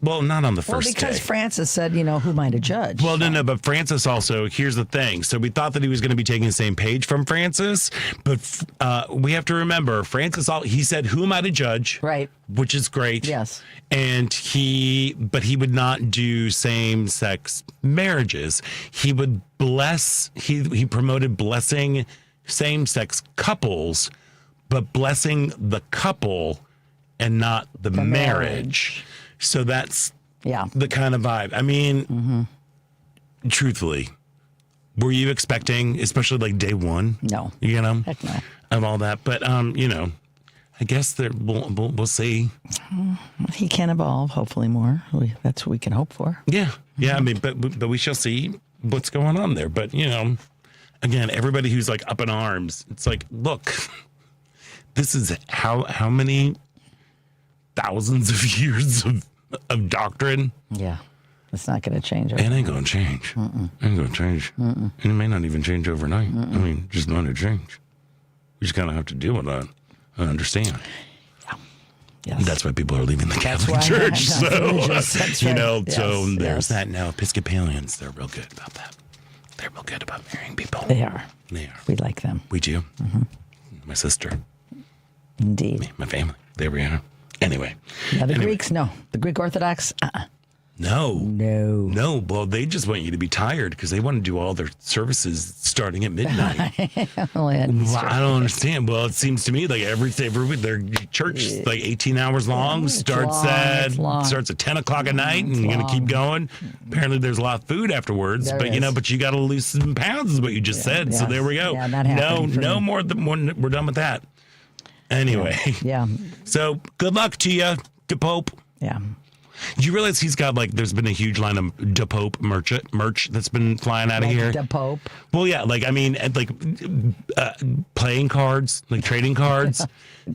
Well, not on the first day.
Well, because Francis said, who am I to judge?
Well, no, but Francis also, here's the thing. So we thought that he was going to be taking the same page from Francis, but we have to remember, Francis, he said, who am I to judge?
Right.
Which is great.
Yes.
And he would not do same-sex marriages. He would he promoted blessing same-sex couples, but blessing the couple and not the marriage. So that's the kind of vibe. I mean, truthfully, were you expecting, especially like day one?
No. Heck no.
Of all that. But, I guess we'll see.
He can evolve, hopefully more. That's what we can hope for.
Yeah. Yeah, I mean, but we shall see what's going on there. But, again, everybody who's like up in arms, it's like, look, this is how many thousands of years of doctrine.
Yeah. It's not going to change.
It ain't going to change. Ain't going to change. And it may not even change overnight. I mean, just not to change. We just kind of have to deal with that and understand.
Yeah. Yes.
That's why people are leaving the Catholic Church. So, there's that now. Episcopalians, they're real good about that. They're real good about marrying people.
They are.
They are.
We like them.
We do. My sister.
Indeed.
Me, my family. There we are. Anyway.
Yeah, the Greeks, no. The Greek Orthodox,
No. Well, they just want you to be tired because they want to do all their services starting at midnight. I don't understand. Well, it seems to me like every week their church is like 18 hours long, starts at 10 o'clock at night, and you're going to keep going. Apparently, there's a lot of food afterwards, but you got to lose some pounds, is what you just said. So there we go.
Yeah, no
more than one. We're done with that. Anyway.
Yeah.
So good luck to you, the Pope.
Yeah.
You realize he's got there's been a huge line of Da Pope merch that's been flying out of here.
Da Pope.
Well, yeah, playing cards, trading cards.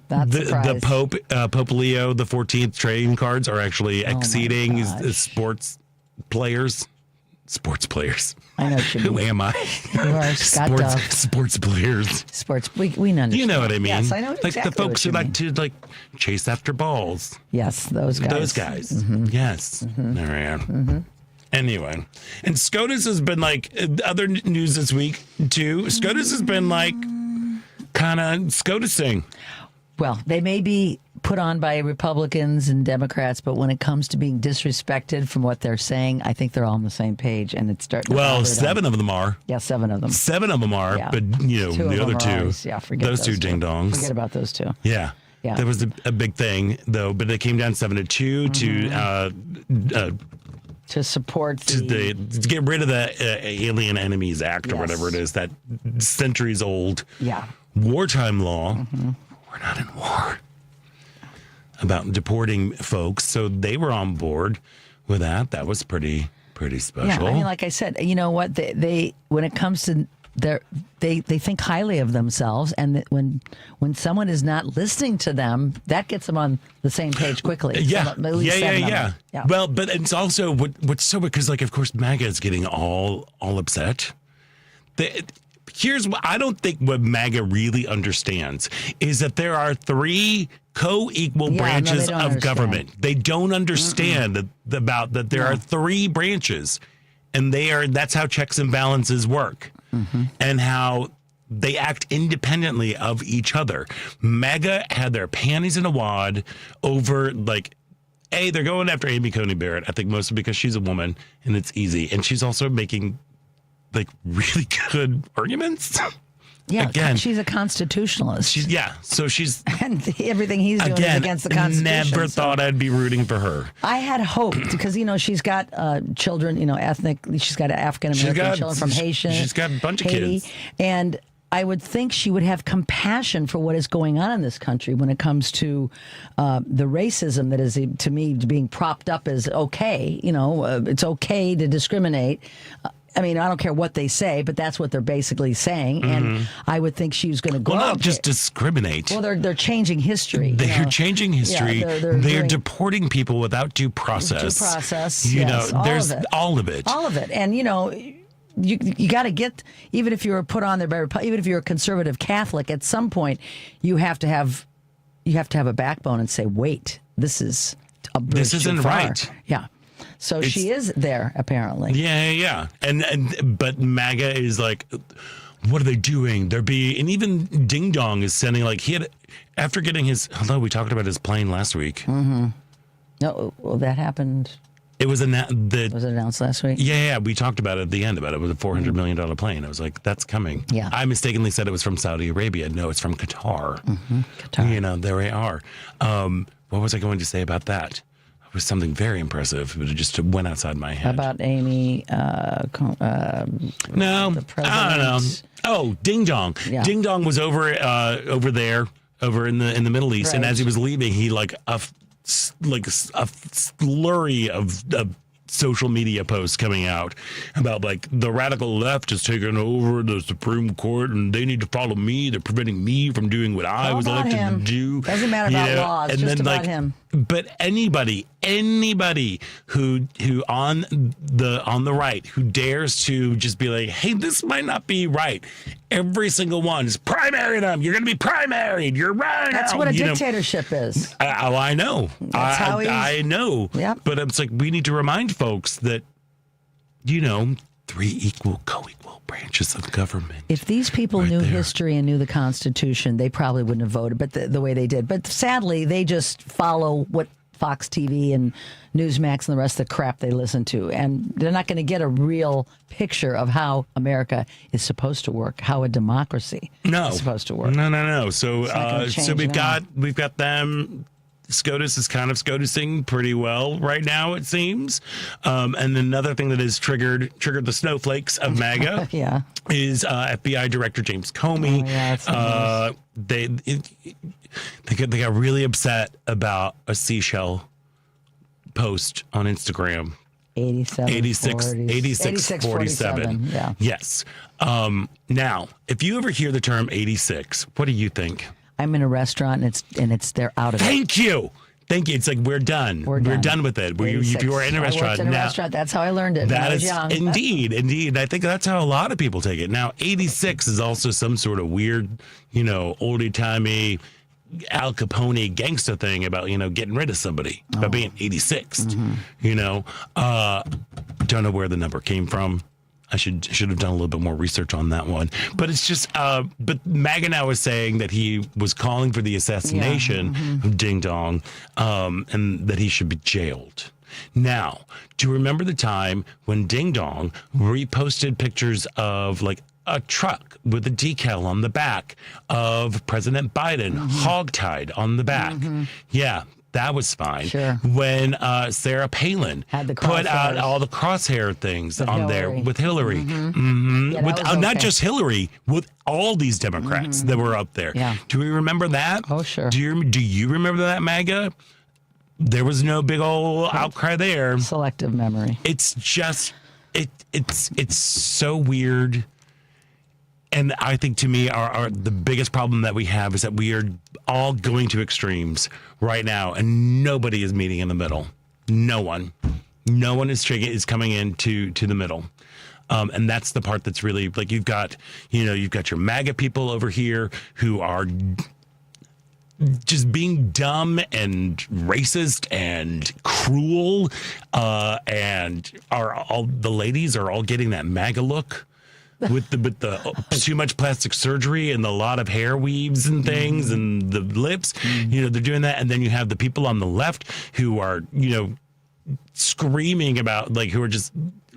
The Pope, Pope Leo the 14th trading cards are actually exceeding sports players. sports players.
I know what you mean.
Who am I?
You are Scott Dove.
Sports players.
We understand.
You know what I mean?
Yes, I know
like
exactly
the folks who
what
like
you
to chase after balls.
Yes, those guys.
Those guys. Mm-hmm. Yes. Mm-hmm. There I am. Mm-hmm. Anyway, and SCOTUS has been other news this week too. SCOTUS has been kind of SCOTUSing.
Well, they may be put on by Republicans and Democrats, but when it comes to being disrespected from what they're saying, I think they're all on the same page, and it's starting.
Well, 7 of them are.
Yeah, 7 of them.
7 of them are,
yeah.
But the other 2.
Always, forget
those 2 ding dongs.
Forget about those 2.
Yeah.
Yeah.
That was a big thing, though, but it came down 7-2
to support
to get rid of the Alien Enemies Act or whatever it is, that centuries old wartime law. Mm-hmm. We're not in war. About deporting folks, so they were on board with that. That was pretty special.
Yeah, I mean, like I said, you know what? They when it comes to they think highly of themselves, and when someone is not listening to them, that gets them on the same page quickly.
Yeah,
at least
yeah. Well, but it's also what's so because of course MAGA is getting all upset. Here's what I don't think what MAGA really understands is that there are 3 co-equal branches of government. They don't understand about that there are 3 branches, and that's how checks and balances work, and how they act independently of each other. MAGA had their panties in a wad over they're going after Amy Coney Barrett. I think mostly because she's a woman and it's easy, and she's also making really good arguments.
Yeah,
again,
she's a constitutionalist.
So she's
and everything he's doing is against the Constitution.
Never thought I'd be rooting for her.
I had hoped because she's got children, ethnic. She's got African American children from Haitian.
She's got a bunch of kids,
and I would think she would have compassion for what is going on in this country when it comes to the racism that is, to me, being propped up as okay. It's okay to discriminate. I mean, I don't care what they say, but that's what they're basically saying. And I would think she was going to go.
Well, not just discriminate.
Well, they're changing history.
They're changing history.
Yeah,
they're deporting people without due process.
Due process.
There's all of it.
All of it. And, you got to get, even if you were put on there by, even if you're a conservative Catholic, at some point you have to have a backbone and say, wait, this isn't
right.
Yeah. So she is there, apparently.
Yeah. But MAGA is what are they doing? And even Ding Dong is sending, he had, after getting although we talked about his plane last week.
Mm-hmm. No, well, that happened.
It was was
it announced last week?
Yeah, we talked about it at the end about it. It was a $400 million plane. I was like, that's coming.
Yeah.
I mistakenly said it was from Saudi Arabia. No, it's from Qatar.
Mm-hmm. Qatar.
There we are. What was I going to say about that? It was something very impressive, but it just went outside my head.
About Amy?
No, I don't know. Oh, Ding Dong.
Yeah.
Ding Dong was over there, over in the Middle East, and as he was leaving, he a flurry of social media posts coming out about the radical left has taken over the Supreme Court and they need to follow me. They're preventing me from doing what I was elected to do.
Doesn't matter about laws,
and
just
then,
about him.
But anybody who on the right who dares to just be like, hey, this might not be right. Every single one is primary them. You're going to be primaried. You're right.
That's what a dictatorship is.
I know.
That's how
I know.
Yep.
But it's we need to remind folks that, 3 co-equal branches of government.
If these people knew history and knew the Constitution, they probably wouldn't have voted, but the way they did. But sadly, they just follow what Fox TV and Newsmax and the rest of the crap they listen to. And they're not going to get a real picture of how America is supposed to work, how a democracy is supposed to work.
No. So we've got them. SCOTUS is kind of SCOTUSing pretty well right now, it seems. And another thing that has triggered the snowflakes of MAGA is FBI Director James Comey. They got really upset about a seashell post on Instagram. 8647.
Yeah.
Yes. Now, if you ever hear the term 86, what do you think?
I'm in a restaurant and they're out of it.
Thank you. Thank you. It's like we're done. We're done with it. If you were in a restaurant,
I worked in a restaurant. That's how I learned it.
That
when
is
I was young.
indeed. I think that's how a lot of people take it. Now, 86 is also some sort of weird, oldie timey Al Capone gangster thing about getting rid of somebody about being 86. Don't know where the number came from. I should have done a little bit more research on that one. But it's just, but MAGA now is saying that he was calling for the assassination of Ding Dong, and that he should be jailed. Now, do you remember the time when Ding Dong reposted pictures of like a truck with a decal on the back of President Biden, hogtied on the back? Yeah. That was fine.
Sure.
When Sarah Palin put out all the crosshair things
with
on
Hillary.
there with Hillary. Yeah, with not just Hillary, with all these Democrats that were up there.
Yeah.
Do we remember that?
Oh, sure.
Do you remember that, MAGA? There was no big old outcry there.
Selective memory.
It's just it's so weird. And I think, to me, the biggest problem that we have is that we are all going to extremes right now, and nobody is meeting in the middle. No one is coming into the middle. And that's the part that's really like, you've got your MAGA people over here who are just being dumb and racist and cruel, and the ladies are all getting that MAGA look. With the too much plastic surgery and a lot of hair weaves and things and the lips, they're doing that. And then you have the people on the left who are, screaming about, like, who are just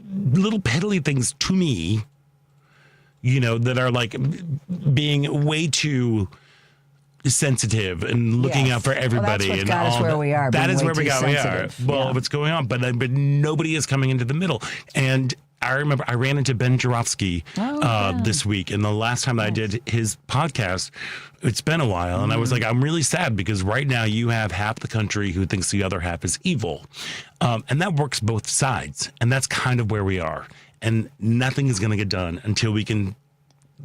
little piddly things to me, that are like being way too sensitive and looking out for everybody.
Well, that's what
and
got us where we are.
That is where we got.
Sensitive.
Well, what's going on? But nobody is coming into the middle. And I remember I ran into Ben Jarofsky this week, and the last time that I did his podcast, it's been a while, and I was like, I'm really sad because right now you have half the country who thinks the other half is evil, and that works both sides, and that's kind of where we are, and nothing is going to get done until we can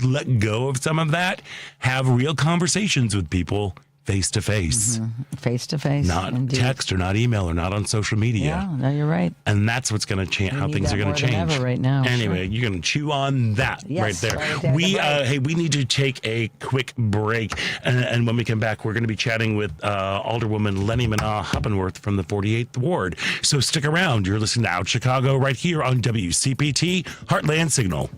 let go of some of that, have real conversations with people face to face.
Face to face.
Not
indeed.
text or not email or not on social media.
Yeah, no, you're right.
And that's what's going to change, how things are going to change.
Ever right now.
Anyway, you're going to chew on that right there. We need to take a quick break. And when we come back, we're going to be chatting with Alderwoman Leni Manaa-Hoppenworth from the 48th Ward. So stick around. You're listening to Out Chicago right here on WCPT Heartland Signal.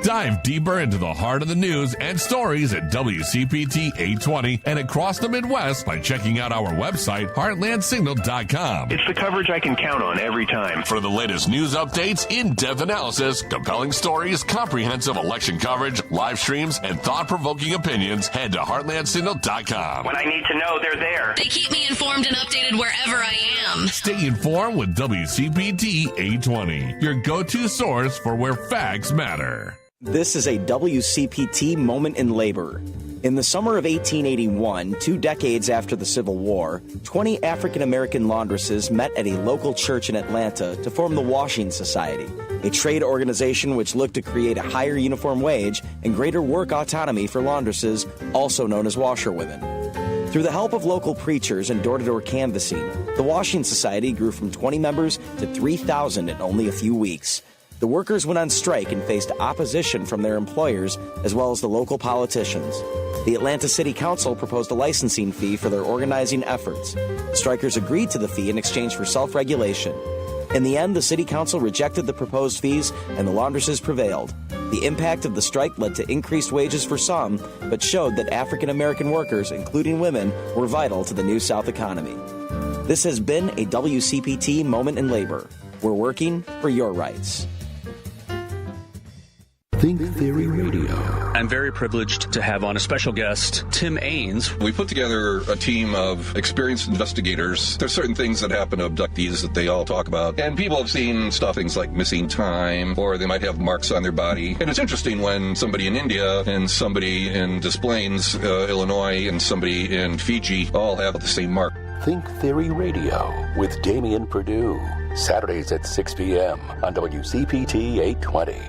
Dive deeper into the heart of the news and stories at WCPT 820 and across the Midwest by checking out our website, heartlandsignal.com.
It's the coverage I can count on every time.
For the latest news updates, in-depth analysis, compelling stories, comprehensive election coverage, live streams, and thought-provoking opinions, head to heartlandsignal.com.
When I need to know, they're there.
They keep me informed and updated wherever I am.
Stay informed with WCPT 820, your go-to source for where facts matter.
This is a WCPT moment in labor. In the summer of 1881, 2 decades after the Civil War, 20 African-American laundresses met at a local church in Atlanta to form the Washing Society, a trade organization which looked to create a higher uniform wage and greater work autonomy for laundresses, also known as washerwomen. Through the help of local preachers and door-to-door canvassing, the Washing Society grew from 20 members to 3,000 in only a few weeks. The workers went on strike and faced opposition from their employers as well as the local politicians. The Atlanta City Council proposed a licensing fee for their organizing efforts. The strikers agreed to the fee in exchange for self-regulation. In the end, the City Council rejected the proposed fees and the laundresses prevailed. The impact of the strike led to increased wages for some, but showed that African American workers, including women, were vital to the New South economy. This has been a WCPT moment in labor. We're working for your rights.
Think Theory Radio.
I'm very privileged to have on a special guest, Tim Ains.
We put together a team of experienced investigators. There's certain things that happen to abductees that they all talk about. And people have seen stuff, things like missing time, or they might have marks on their body. And it's interesting when somebody in India and somebody in Des Plaines, Illinois, and somebody in Fiji all have the same mark.
Think Theory Radio with Damian Perdue. Saturdays at 6 p.m. on WCPT 820.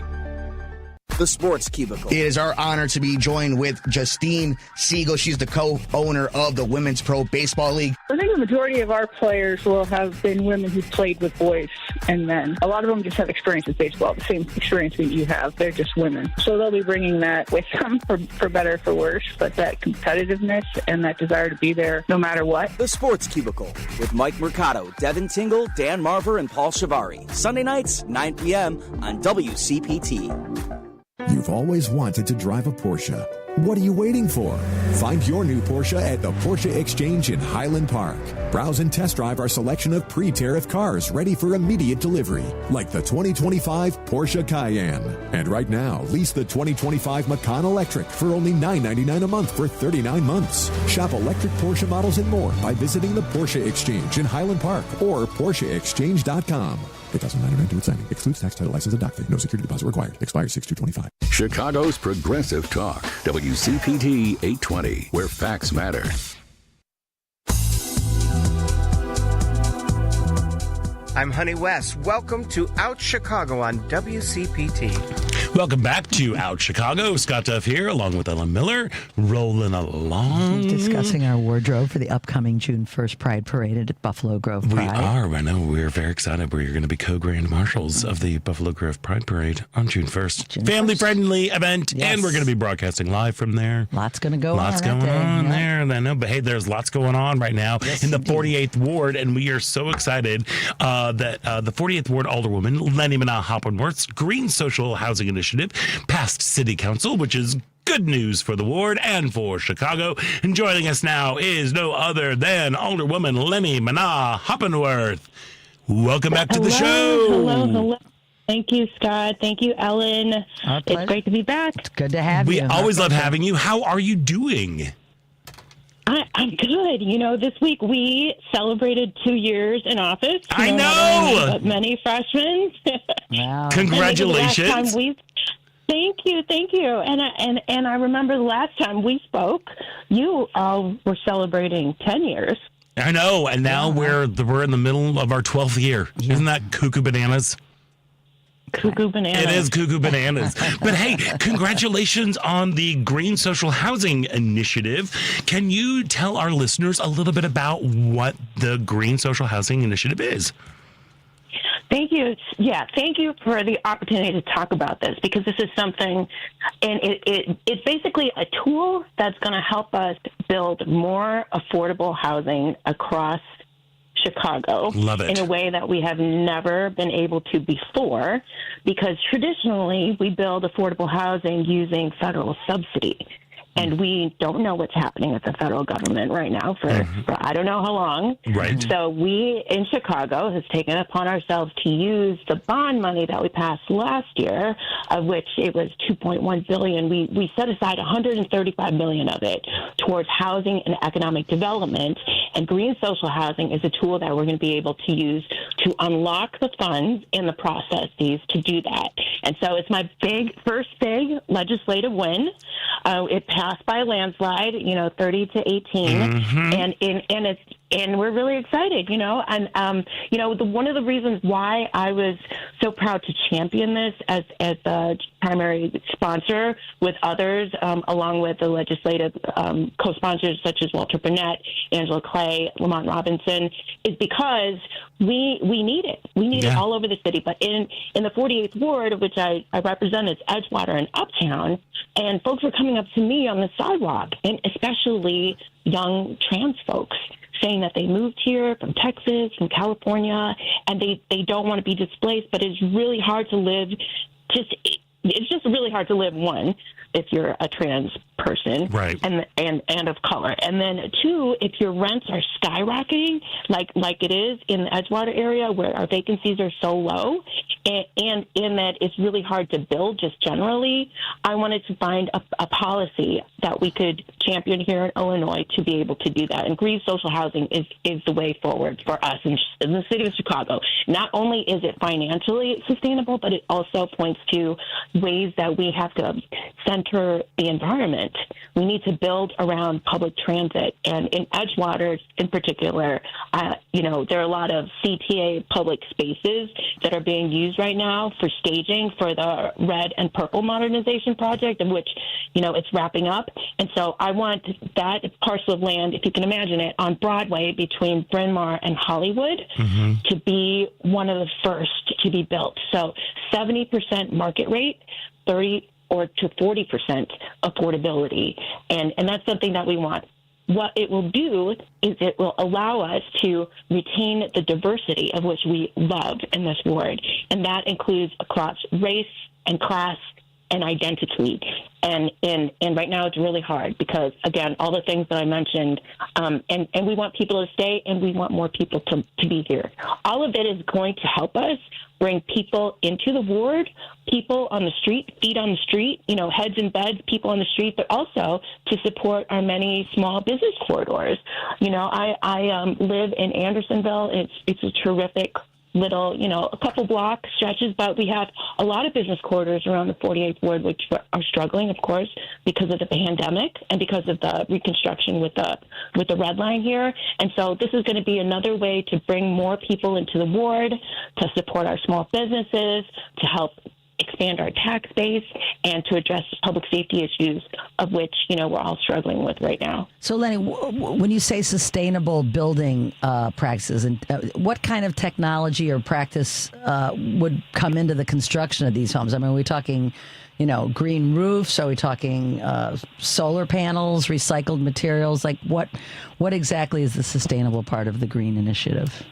The Sports Cubicle.
It is our honor to be joined with Justine Siegel. She's the co-owner of the Women's Pro Baseball League.
I think the majority of our players will have been women who played with boys and men. A lot of them just have experience with baseball, the same experience that you have. They're just women. So they'll be bringing that with them for better or for worse, but that competitiveness and that desire to be there no matter what.
The Sports Cubicle with Mike Mercado, Devin Tingle, Dan Marver, and Paul Shivari. Sunday nights, 9 p.m. on WCPT.
You've always wanted to drive a Porsche. What are you waiting for? Find your new Porsche at the Porsche Exchange in Highland Park. Browse and test drive our selection of pre-tariff cars ready for immediate delivery, like the 2025 Porsche Cayenne. And right now, lease the 2025 Macan Electric for only $9.99 a month for 39 months. Shop electric Porsche models and more by visiting the Porsche Exchange in Highland Park or PorscheExchange.com. 8,900 to signing. Excludes tax, title, license, and doc fee. No security deposit required. Expires 6/2/25.
Chicago's Progressive Talk, WCPT 820, where facts matter.
I'm Honey West. Welcome to Out Chicago on WCPT.
Welcome back to Out Chicago. Scott Duff here, along with Ellen Miller, rolling along.
Discussing our wardrobe for the upcoming June 1st Pride Parade at Buffalo Grove Pride.
We are. I know. We're very excited. We're going to be co-grand marshals of the Buffalo Grove Pride Parade on June 1st. Family-friendly event, yes. And we're going to be broadcasting live from there.
Lots going to go
Lots
on
going on
yeah.
there. I know, but hey, there's lots going on right now in the 48th Ward, and we are so excited that the 48th Ward Alderwoman, Leni Manaa-Hoppenworth's Green Social Housing Initiative passed City Council, which is good news for the ward and for Chicago. And joining us now is no other than Alderwoman Leni Manaa-Hoppenworth. Welcome back to the show.
Hello. Thank you, Scott. Thank you, Ellen. It's great to be back.
It's good to have you.
We always love having you. How are you doing?
I'm good. You know, this week we celebrated 2 years in office.
I know!
But many freshmen.
Wow.
Congratulations.
Thank you. And I remember the last time we spoke, you all were celebrating 10 years.
I know, and now we're in the middle of our 12th year. Yeah. Isn't that cuckoo bananas?
Cuckoo bananas.
It is cuckoo bananas. But hey, congratulations on the Green Social Housing Initiative. Can you tell our listeners a little bit about what the Green Social Housing Initiative is?
Thank you. Yeah, thank you for the opportunity to talk about this, because this is something, and it's basically a tool that's going to help us build more affordable housing across Chicago.
Love it.
In a way that we have never been able to before, because traditionally we build affordable housing using federal subsidy. And we don't know what's happening at the federal government right now for I don't know how long.
Right.
So we in Chicago has taken it upon ourselves to use the bond money that we passed last year, of which it was $2.1 billion. We set aside $135 million of it towards housing and economic development. And green social housing is a tool that we're going to be able to use to unlock the funds and the processes to do that. And so it's my first big legislative win. It passed by a landslide, 30 to 18, and we're really excited, And one of the reasons why I was so proud to champion this as a primary sponsor with others, along with the legislative co-sponsors such as Walter Burnett, Angela Clay, Lamont Robinson, is because we need it. We need it all over the city. But in the 48th Ward, which I represent, is Edgewater and Uptown, and folks were coming up to me on the sidewalk, and especially young trans folks, saying that they moved here from Texas, from California, and they don't want to be displaced, but it's really hard to live. It's just really hard to live, one, if you're a trans person,
right,
and of color, and then two, if your rents are skyrocketing, like it is in the Edgewater area where our vacancies are so low, and in that it's really hard to build just generally. I wanted to find a policy that we could champion here in Illinois to be able to do that. And green social housing is the way forward for us in the city of Chicago. Not only is it financially sustainable, but it also points to ways that we have to center the environment. We need to build around public transit. And in Edgewater in particular, there are a lot of CTA public spaces that are being used right now for staging for the Red and Purple modernization project, of which, it's wrapping up. And so I want that parcel of land, if you can imagine it, on Broadway between Bryn Mawr and Hollywood to be one of the first to be built. So 70% market rate, 30 or to 40% affordability. And that's something that we want. What it will do is it will allow us to retain the diversity of which we love in this ward. And that includes across race and class and identity. And right now it's really hard because, again, all the things that I mentioned, and we want people to stay and we want more people to be here. All of it is going to help us bring people into the ward, people on the street, feet on the street, heads in beds, people on the street, but also to support our many small business corridors. I live in Andersonville. It's a terrific little, a couple block stretches, but we have a lot of business corridors around the 48th ward, which are struggling, of course, because of the pandemic and because of the reconstruction with the red line here. And so this is going to be another way to bring more people into the ward, to support our small businesses, to help expand our tax base, and to address public safety issues of which, we're all struggling with right now.
So, Leni, when you say sustainable building practices, and what kind of technology or practice would come into the construction of these homes? I mean, are we talking, green roofs? Are we talking solar panels, recycled materials? Like what exactly is the sustainable part of the green initiative?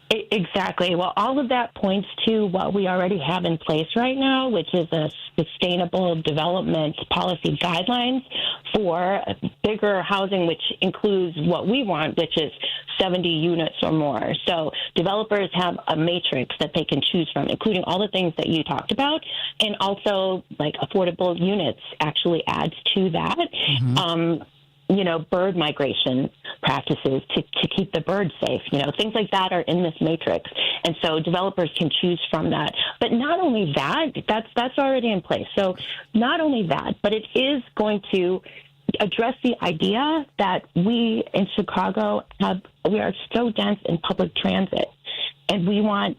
Exactly. Well, all of that points to what we already have in place right now, which is a sustainable development policy guidelines for bigger housing, which includes what we want, which is 70 units or more. So developers have a matrix that they can choose from, including all the things that you talked about, and also like affordable units actually adds to that. Bird migration practices to keep the birds safe, things like that are in this matrix. And so developers can choose from that. But not only that, that's already in place. So not only that, but it is going to address the idea that we in Chicago we are so dense in public transit, and we want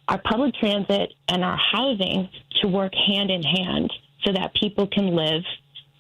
our public transit and our housing to work hand in hand so that people can live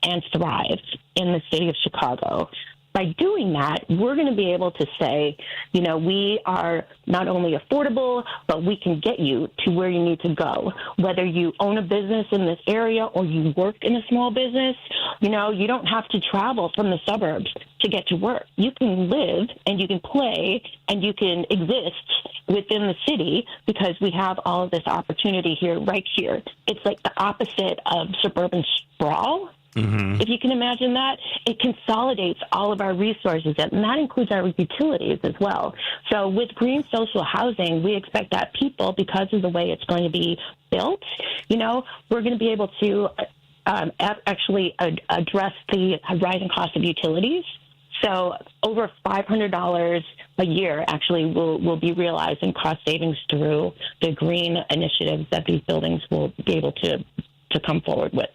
and thrive in the city of Chicago. By doing that, we're going to be able to say, we are not only affordable, but we can get you to where you need to go. Whether you own a business in this area or you work in a small business, you don't have to travel from the suburbs to get to work. You can live and you can play and you can exist within the city because we have all of this opportunity here, right here. It's like the opposite of suburban sprawl. If you can imagine that, it consolidates all of our resources, and that includes our utilities as well. So with green social housing, we expect that people, because of the way it's going to be built, we're going to be able to actually address the rising cost of utilities. So over $500 a year actually will be realized in cost savings through the green initiatives that these buildings will be able to come forward with.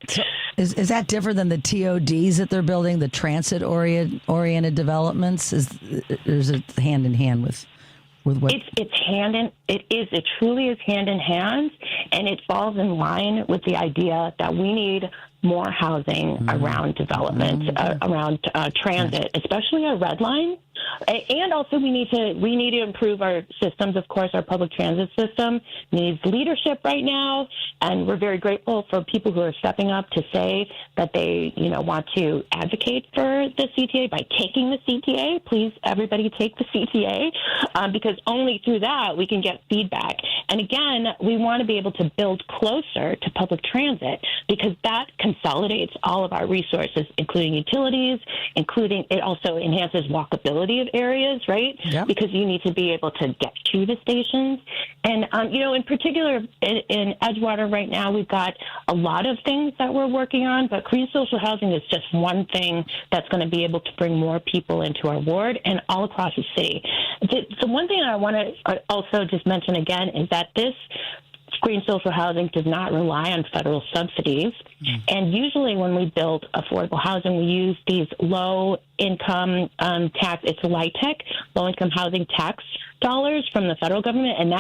Is that different than the TODs that they're building, the transit-oriented developments? Is it hand in hand with what?
It truly is hand in hand, and it falls in line with the idea that we need more housing around development, around transit, especially our red line. And also we need to improve our systems. Of course, our public transit system needs leadership right now, and we're very grateful for people who are stepping up to say that they, want to advocate for the CTA by taking the CTA. Please, everybody take the CTA, because only through that we can get feedback. And again, we want to be able to build closer to public transit because that consolidates all of our resources, including utilities, including it also enhances walkability of areas, right?
Yep.
Because you need to be able to get to the stations. And, in particular, in Edgewater right now, we've got a lot of things that we're working on, but green social housing is just one thing that's going to be able to bring more people into our ward and all across the city. The one thing I want to also just mention again is that this green social housing does not rely on federal subsidies. And usually when we build affordable housing, we use these low-income tax, it's LIHTC, low-income housing tax dollars from the federal government, and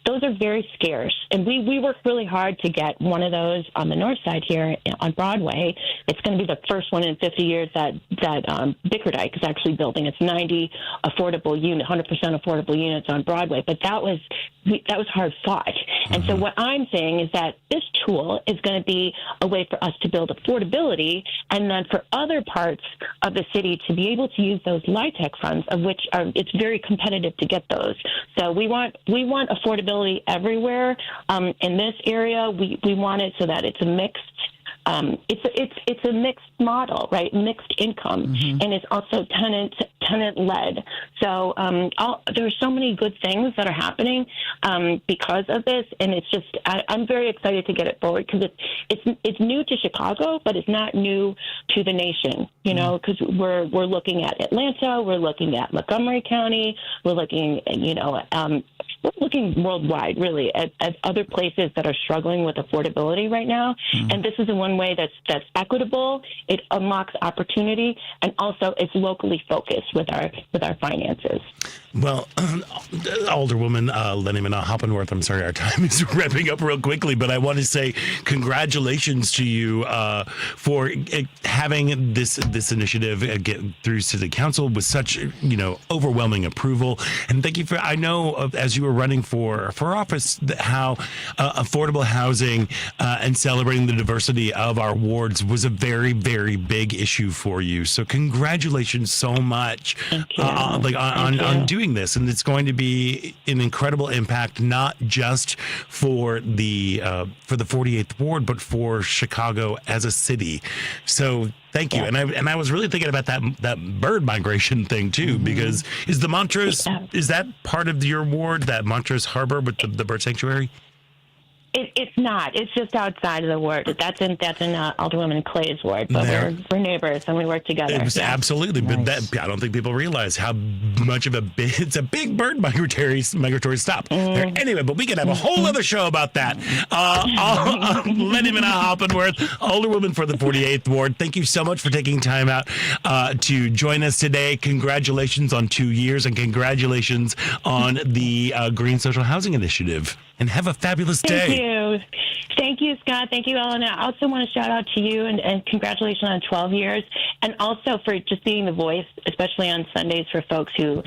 those are very scarce. And we worked really hard to get one of those on the north side here on Broadway. It's going to be the first one in 50 years that Bickerdike is actually building. It's 90 affordable unit, 100% affordable units on Broadway. But that was hard fought. And so what I'm saying is that this tool is going to be a way for us to build affordability, and then for other parts of the city to be able to use those LIHTC funds, of which it's very competitive to get those. So we want affordability everywhere. In this area, we want it so that it's a mixed. It's a mixed model, right? Mixed income, and it's also tenant led. So there are so many good things that are happening because of this, and it's just I'm very excited to get it forward because it's new to Chicago, but it's not new to the nation. Because we're looking at Atlanta, we're looking at Montgomery County, we're looking we're looking worldwide, really, at other places that are struggling with affordability right now. And this is the one way that's equitable. It unlocks opportunity, and also it's locally focused with our finances.
Well, Alderwoman Leni Manaa-Hoppenworth, I'm sorry, our time is wrapping up real quickly, but I want to say congratulations to you for having this initiative get through City Council with such overwhelming approval. And thank you for, I know as you were running for office, how affordable housing and celebrating the diversity of our wards was a very, very big issue for you. So congratulations so much on doing this, and it's going to be an incredible impact, not just for the 48th ward, but for Chicago as a city. So thank you. And I was really thinking about that bird migration thing too, because is the Montrose is that part of your ward, that Montrose Harbor with the bird sanctuary?
It's not. It's just outside of the ward. That's in Alderwoman Clay's ward, but we're neighbors and we work together.
Absolutely, nice. But I don't think people realize how much of it's a big bird migratory stop. Anyway, but we could have a whole other show about that. Leni Manaa-Hoppenworth, Alderwoman for the 48th ward. Thank you so much for taking time out to join us today. Congratulations on 2 years, and congratulations on the Green Social Housing Initiative. And have a fabulous day.
Thank you, Scott. Thank you, Ellen. I also want to shout out to you and congratulations on 12 years. And also for just being the voice, especially on Sundays for folks who,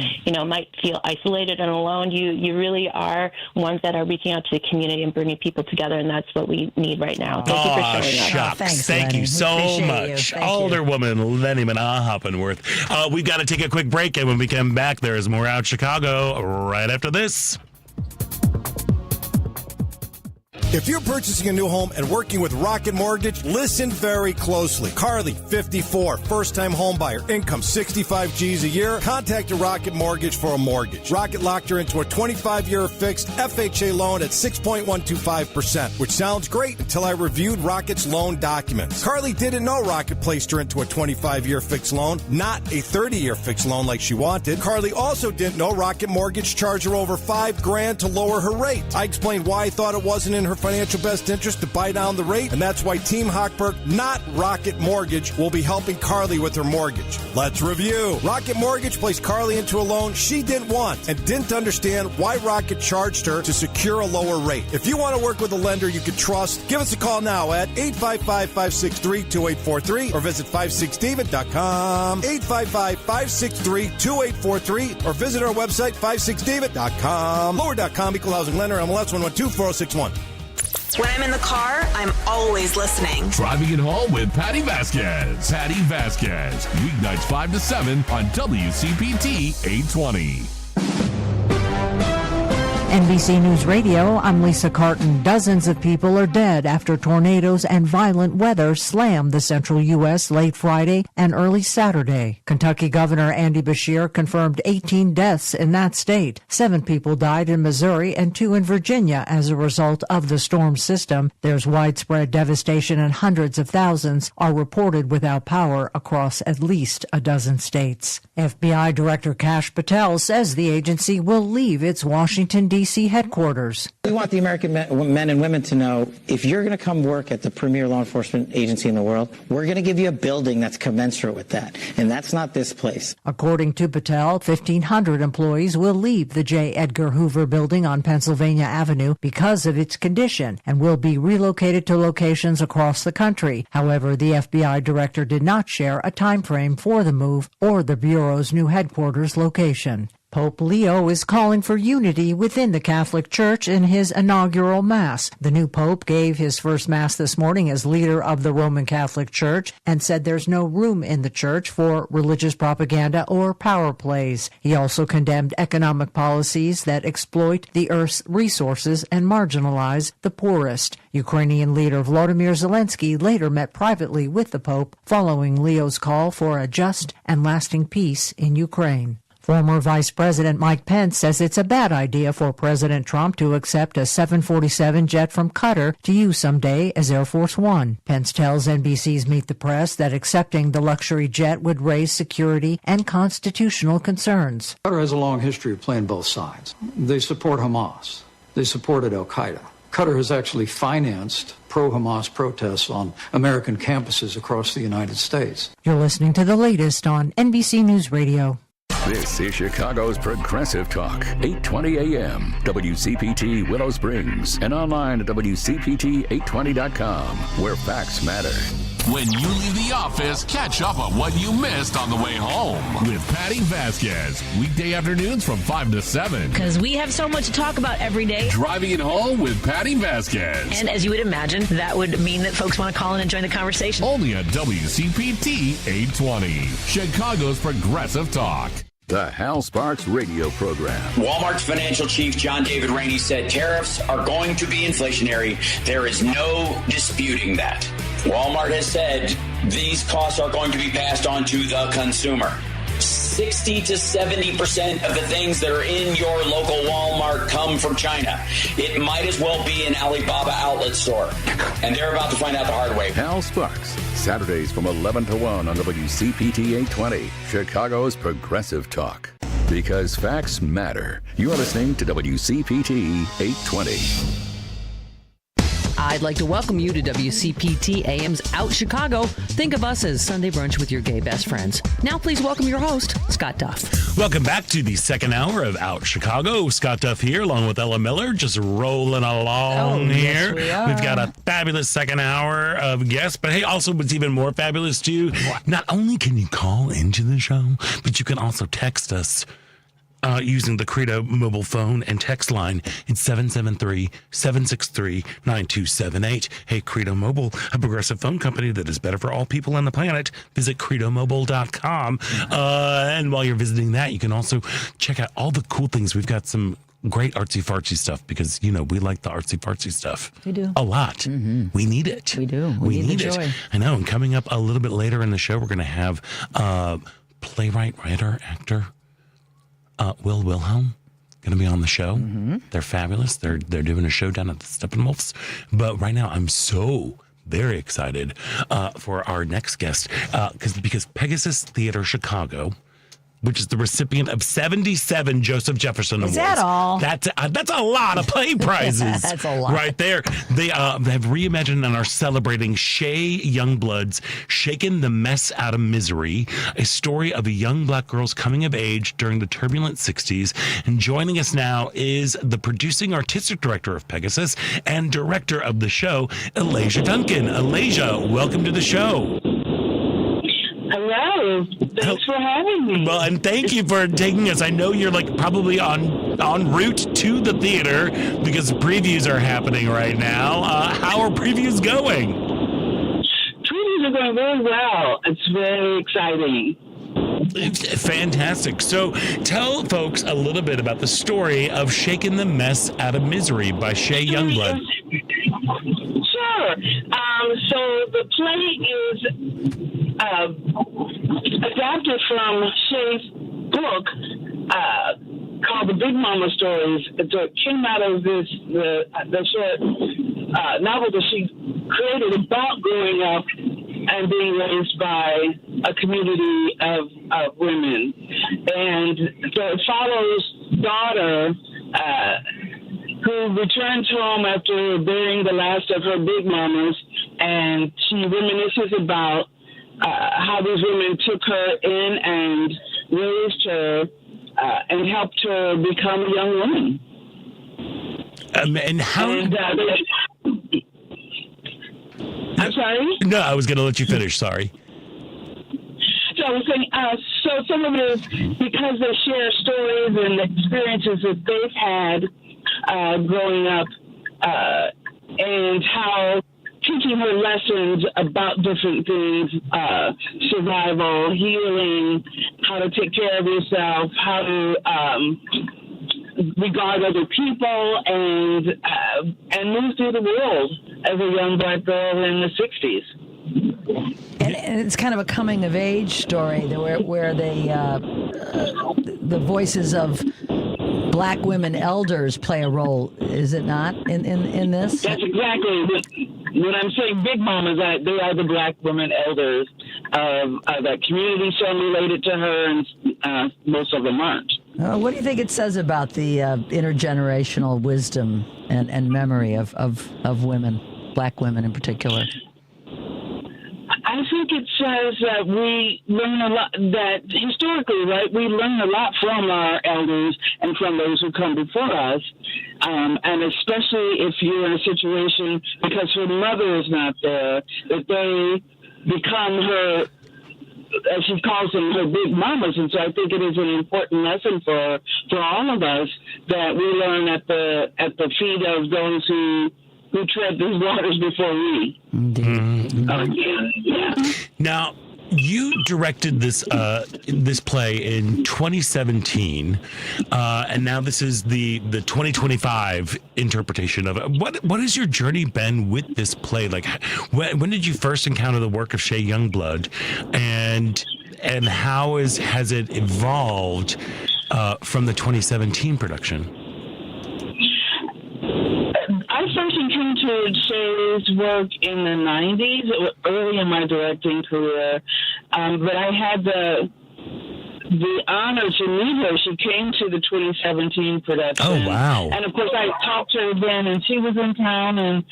might feel isolated and alone. You really are ones that are reaching out to the community and bringing people together. And that's what we need right now. Thank you for showing up.
Thanks, Thank you so much. Alderwoman Leni Manaa-Hoppenworth. We've got to take a quick break. And when we come back, there is more Out Chicago right after this.
If you're purchasing a new home and working with Rocket Mortgage, listen very closely. Carly, 54, first-time home buyer, income 65 G's a year, contacted Rocket Mortgage for a mortgage. Rocket locked her into a 25-year fixed FHA loan at 6.125%, which sounds great until I reviewed Rocket's loan documents. Carly didn't know Rocket placed her into a 25-year fixed loan, not a 30-year fixed loan like she wanted. Carly also didn't know Rocket Mortgage charged her over $5,000 to lower her rate. I explained why I thought it wasn't in her financial best interest to buy down the rate, and that's why Team Hochberg, not Rocket Mortgage, will be helping Carly with her mortgage. Let's review. Rocket Mortgage placed Carly into a loan she didn't want and didn't understand why Rocket charged her to secure a lower rate. If you want to work with a lender you can trust, give us a call now at 855-563-2843 or visit 56david.com, 855-563-2843 or visit our website 56david.com. Lower.com, equal housing lender, MLS 112-4061.
When I'm in the car, I'm always listening.
Driving it home with Patty Vasquez. Patty Vasquez. Weeknights 5 to 7 on WCPT 820.
NBC News Radio, I'm Lisa Carton. Dozens of people are dead after tornadoes and violent weather slammed the central U.S. late Friday and early Saturday. Kentucky Governor Andy Beshear confirmed 18 deaths in that state. 7 people died in Missouri and 2 in Virginia as a result of the storm system. There's widespread devastation and hundreds of thousands are reported without power across at least a dozen states. FBI Director Kash Patel says the agency will leave its Washington, D.C. headquarters.
We want the American men and women to know, if you're going to come work at the premier law enforcement agency in the world, we're going to give you a building that's commensurate with that. And that's not this place.
According to Patel, 1,500 employees will leave the J. Edgar Hoover building on Pennsylvania Avenue because of its condition and will be relocated to locations across the country. However, the FBI director did not share a time frame for the move or the Bureau's new headquarters location. Pope Leo is calling for unity within the Catholic Church in his inaugural Mass. The new Pope gave his first Mass this morning as leader of the Roman Catholic Church and said there's no room in the Church for religious propaganda or power plays. He also condemned economic policies that exploit the Earth's resources and marginalize the poorest. Ukrainian leader Volodymyr Zelensky later met privately with the Pope following Leo's call for a just and lasting peace in Ukraine. Former Vice President Mike Pence says it's a bad idea for President Trump to accept a 747 jet from Qatar to use someday as Air Force One. Pence tells NBC's Meet the Press that accepting the luxury jet would raise security and constitutional concerns.
Qatar has a long history of playing both sides. They support Hamas. They supported al-Qaeda. Qatar has actually financed pro-Hamas protests on American campuses across the United States.
You're listening to the latest on NBC News Radio.
This is Chicago's Progressive Talk, 820 AM, WCPT Willow Springs, and online at WCPT820.com, where facts matter.
When you leave the office, catch up on what you missed on the way home.
With Patty Vasquez, weekday afternoons from 5 to 7.
Because we have so much to talk about every day.
Driving it home with Patty Vasquez.
And as you would imagine, that would mean that folks want to call in and join the conversation.
Only at WCPT 820, Chicago's Progressive Talk.
The Hal Sparks radio program.
Walmart's financial chief, John David Rainey, said tariffs are going to be inflationary. There is no disputing that. Walmart has said these costs are going to be passed on to the consumer. 60 to 70% of the things that are in your local Walmart come from China. It might as well be an Alibaba outlet store. And they're about to find out the hard way.
Hal Sparks, Saturdays from 11 to 1 on WCPT 820, Chicago's Progressive Talk. Because facts matter. You're listening to WCPT 820.
I'd like to welcome you to WCPT AM's Out Chicago. Think of us as Sunday brunch with your gay best friends. Now please welcome your host, Scott Duff.
Welcome back to the second hour of Out Chicago. Scott Duff here, along with Ella Miller, just rolling along here.
Yes,
We've got a fabulous second hour of guests, but hey, also what's even more fabulous too, not only can you call into the show, but you can also text us using the Credo mobile phone and text line. It's 773-763-9278. Hey, Credo Mobile, a progressive phone company that is better for all people on the planet. Visit credomobile.com. And while you're visiting that, you can also check out all the cool things. We've got some great artsy-fartsy stuff because, you know, we like the artsy-fartsy stuff.
We do.
A lot. Mm-hmm. We need it.
We do. We need the joy.
I know. And coming up a little bit later in the show, we're going to have playwright, writer, actor, Wilhelm going to be on the show. Mm-hmm. They're fabulous. They're doing a show down at the Steppenwolfs. But right now, I'm so very excited for our next guest because Pegasus Theatre Chicago, which is the recipient of 77 Joseph Jefferson Awards.
Is that all?
That's a lot of play prizes.
That's a lot.
Right there. They have reimagined and are celebrating Shea Youngblood's Shakin, the Mess Out of Misery, a story of a young black girl's coming of age during the turbulent 60s. And joining us now is the producing artistic director of Pegasus and director of the show, Ilesa Duncan. Ilesa, welcome to the show.
Hello. Thanks for having me.
Well, and thank you for taking us. I know you're like probably en route to the theater because previews are happening right now. How are previews going?
Previews are going very well. It's very exciting.
Fantastic. So tell folks a little bit about the story of Shakin' the Mess Out of Misery by Shea Youngblood.
Sure. So the play is adapted from Shea's book called The Big Mama Stories. It came out of the short novel that she created about growing up and being raised by a community of women. And so it follows daughter who returns home after burying the last of her big mamas, and she reminisces about how these women took her in and raised her and helped her become a young woman.
And how...
I'm sorry?
No, I was going to let you finish. Sorry.
So I was saying, so some of it is because they share stories and experiences that they've had growing up, and how teaching her lessons about different things, survival, healing, how to take care of yourself, how to regard other people, and move through the world as a young black girl in the 60s.
And it's kind of a coming of age story where they the voices of black women elders play a role, is it not, in this?
That's exactly when I'm saying big mamas, they are the black women elders of that community. Some related to her, and most of them aren't.
What do you think it says about the intergenerational wisdom and memory of women, black women in particular?
I think it says that we learn a lot, that historically, right, we learn a lot from our elders and from those who come before us, and especially if you're in a situation, because her mother is not there, that they become her, as she calls them, her big mamas. And so I think it is an important lesson for all of us that we learn at the feet of those who tread these waters before we.
Now, you directed this play in 2017, and now this is the 2025 interpretation of it. What has your journey been with this play? Like, when did you first encounter the work of Shea Youngblood, and how has it evolved from the 2017 production?
I first encountered Shea's work in the 90s, early in my directing career, but I had the honor to meet her. She came to the 2017 production.
Oh, wow.
And, of course, I talked to her then, and she was in town and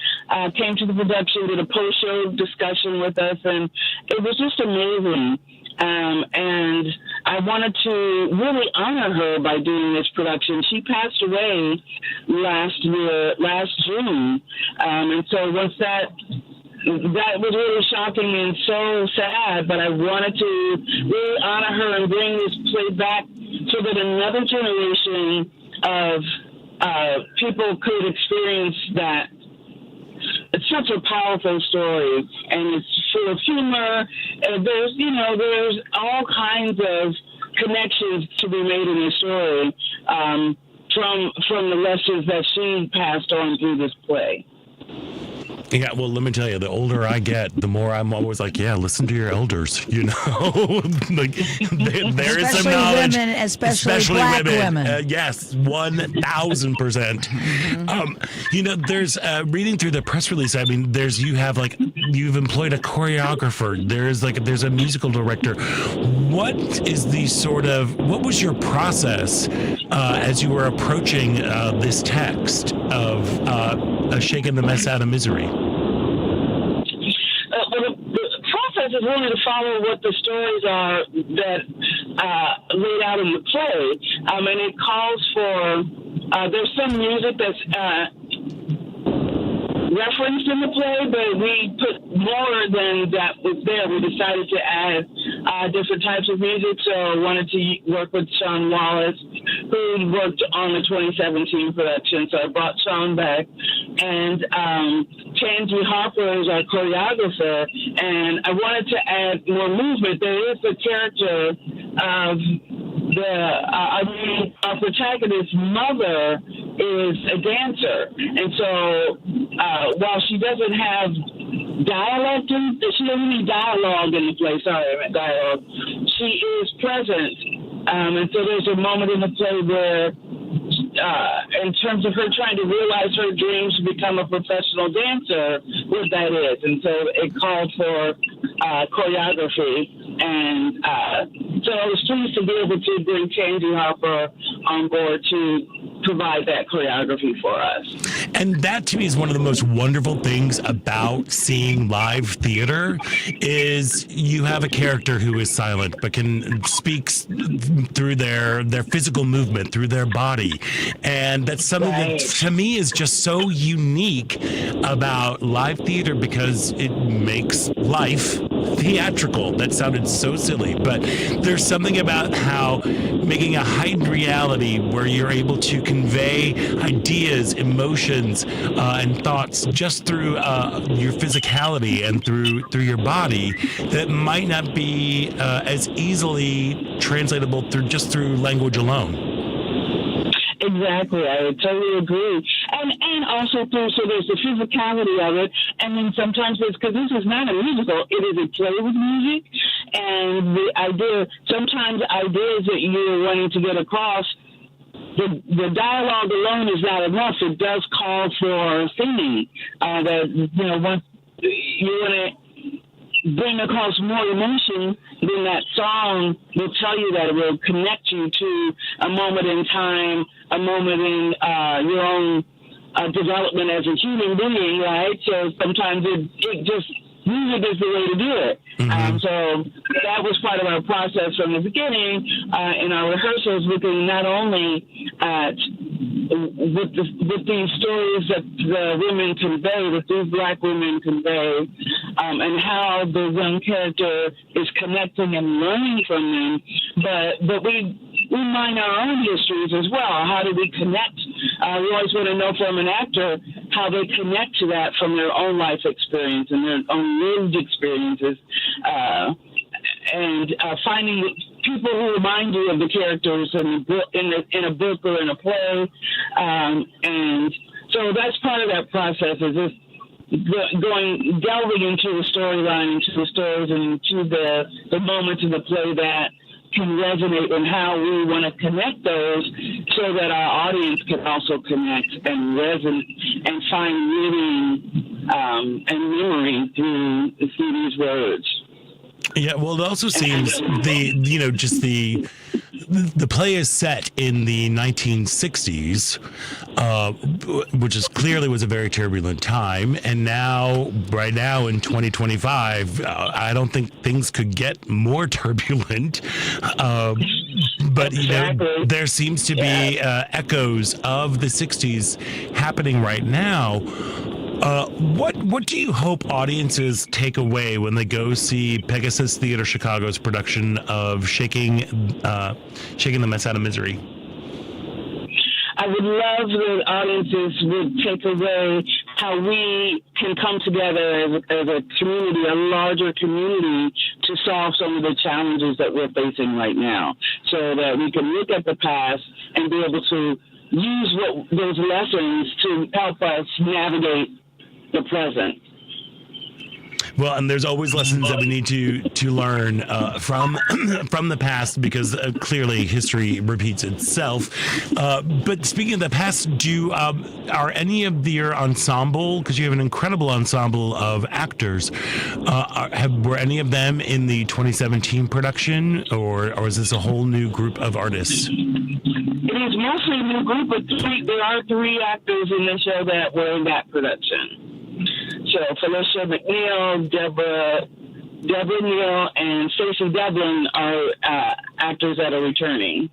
came to the production, did a post-show discussion with us, and it was just amazing. And I wanted to really honor her by doing this production. She passed away last June. And so once that was really shocking and so sad, but I wanted to really honor her and bring this play back so that another generation of people could experience that. It's such a powerful story, and it's full of humor. There's all kinds of connections to be made in the story from the lessons that she passed on through this play.
Yeah, well, let me tell you, the older I get, the more I'm always like, yeah, listen to your elders, like, there is some knowledge.
Women, especially black women.
Yes, 1,000%. There's, reading through the press release, I mean, you've employed a choreographer, there's a musical director. What was your process as you were approaching this text of Shakin' the Mess Out of Misery?
The process is really to follow what the stories are that laid out in the play, and it calls for there's some music that's referenced in the play, but we put more than that was there. We decided to add different types of music, so I wanted to work with Sean Wallace, who worked on the 2017 production. So I brought Sean back and Tansy Harper is our choreographer, and I wanted to add more movement. There is the character of our protagonist's mother is a dancer, and so while she doesn't have dialogue, she doesn't need dialogue in the play. Sorry, I meant dialogue. She is present, and so there's a moment in the play where, in terms of her trying to realize her dreams to become a professional dancer, what that is, and so it called for choreography, and so I was pleased to be able to bring Tansy Harper on board to provide that choreography for us.
And that to me is one of the most wonderful things about seeing live theater is you have a character who is silent but can speak through their physical movement, through their body. And that's something that to me is just so unique about live theater because it makes life theatrical. That sounded so silly, but there's something about how making a heightened reality where you're able to convey ideas, emotions, and thoughts just through your physicality and through your body that might not be as easily translatable through language alone.
Exactly, I totally agree. And also so there's the physicality of it, and then sometimes it's because this is not a musical, it is a play with music, and the idea, sometimes ideas that you're wanting to get across, the dialogue alone is not enough. It does call for singing. Once you want to bring across more emotion, then that song will tell you that. It will connect you to a moment in time, a moment in your own development as a human being, right? So sometimes it just, music is the way to do it.
Mm-hmm.
So that was part of our process from the beginning in our rehearsals, looking not only at with these stories that the women convey, that these Black women convey, and how the young character is connecting and learning from them, but we mind our own histories as well. How do we connect? We always want to know from an actor how they connect to that from their own life experience and their own lived experiences, and finding people who remind you of the characters in a book or in a play, and so that's part of that process. Is this delving into the storyline, into the stories, and into the moments in the play that can resonate, and how we want to connect those so that our audience can also connect and resonate and find meaning and memory through these words.
Yeah, well, it also seems the play is set in the 1960s, which is clearly was a very turbulent time, and right now in 2025, I don't think things could get more turbulent. But there seems to be echoes of the 60s happening right now. What do you hope audiences take away when they go see Pegasus Theatre Chicago's production of Shaking the Mess Out of Misery?
I would love that audiences would take away how we can come together as a community, a larger community, to solve some of the challenges that we're facing right now, so that we can look at the past and be able to use those lessons to help us navigate the present.
Well, and there's always lessons that we need to learn from the past, because clearly history repeats itself. But speaking of the past, are any of your ensemble, because you have an incredible ensemble of actors, were any of them in the 2017 production, or is this a whole new group of artists?
It is mostly a new group, but there are 3 actors in the show that were in that production. So Felicia McNeil, Deborah Neal, and Stacey Devlin are actors that are returning.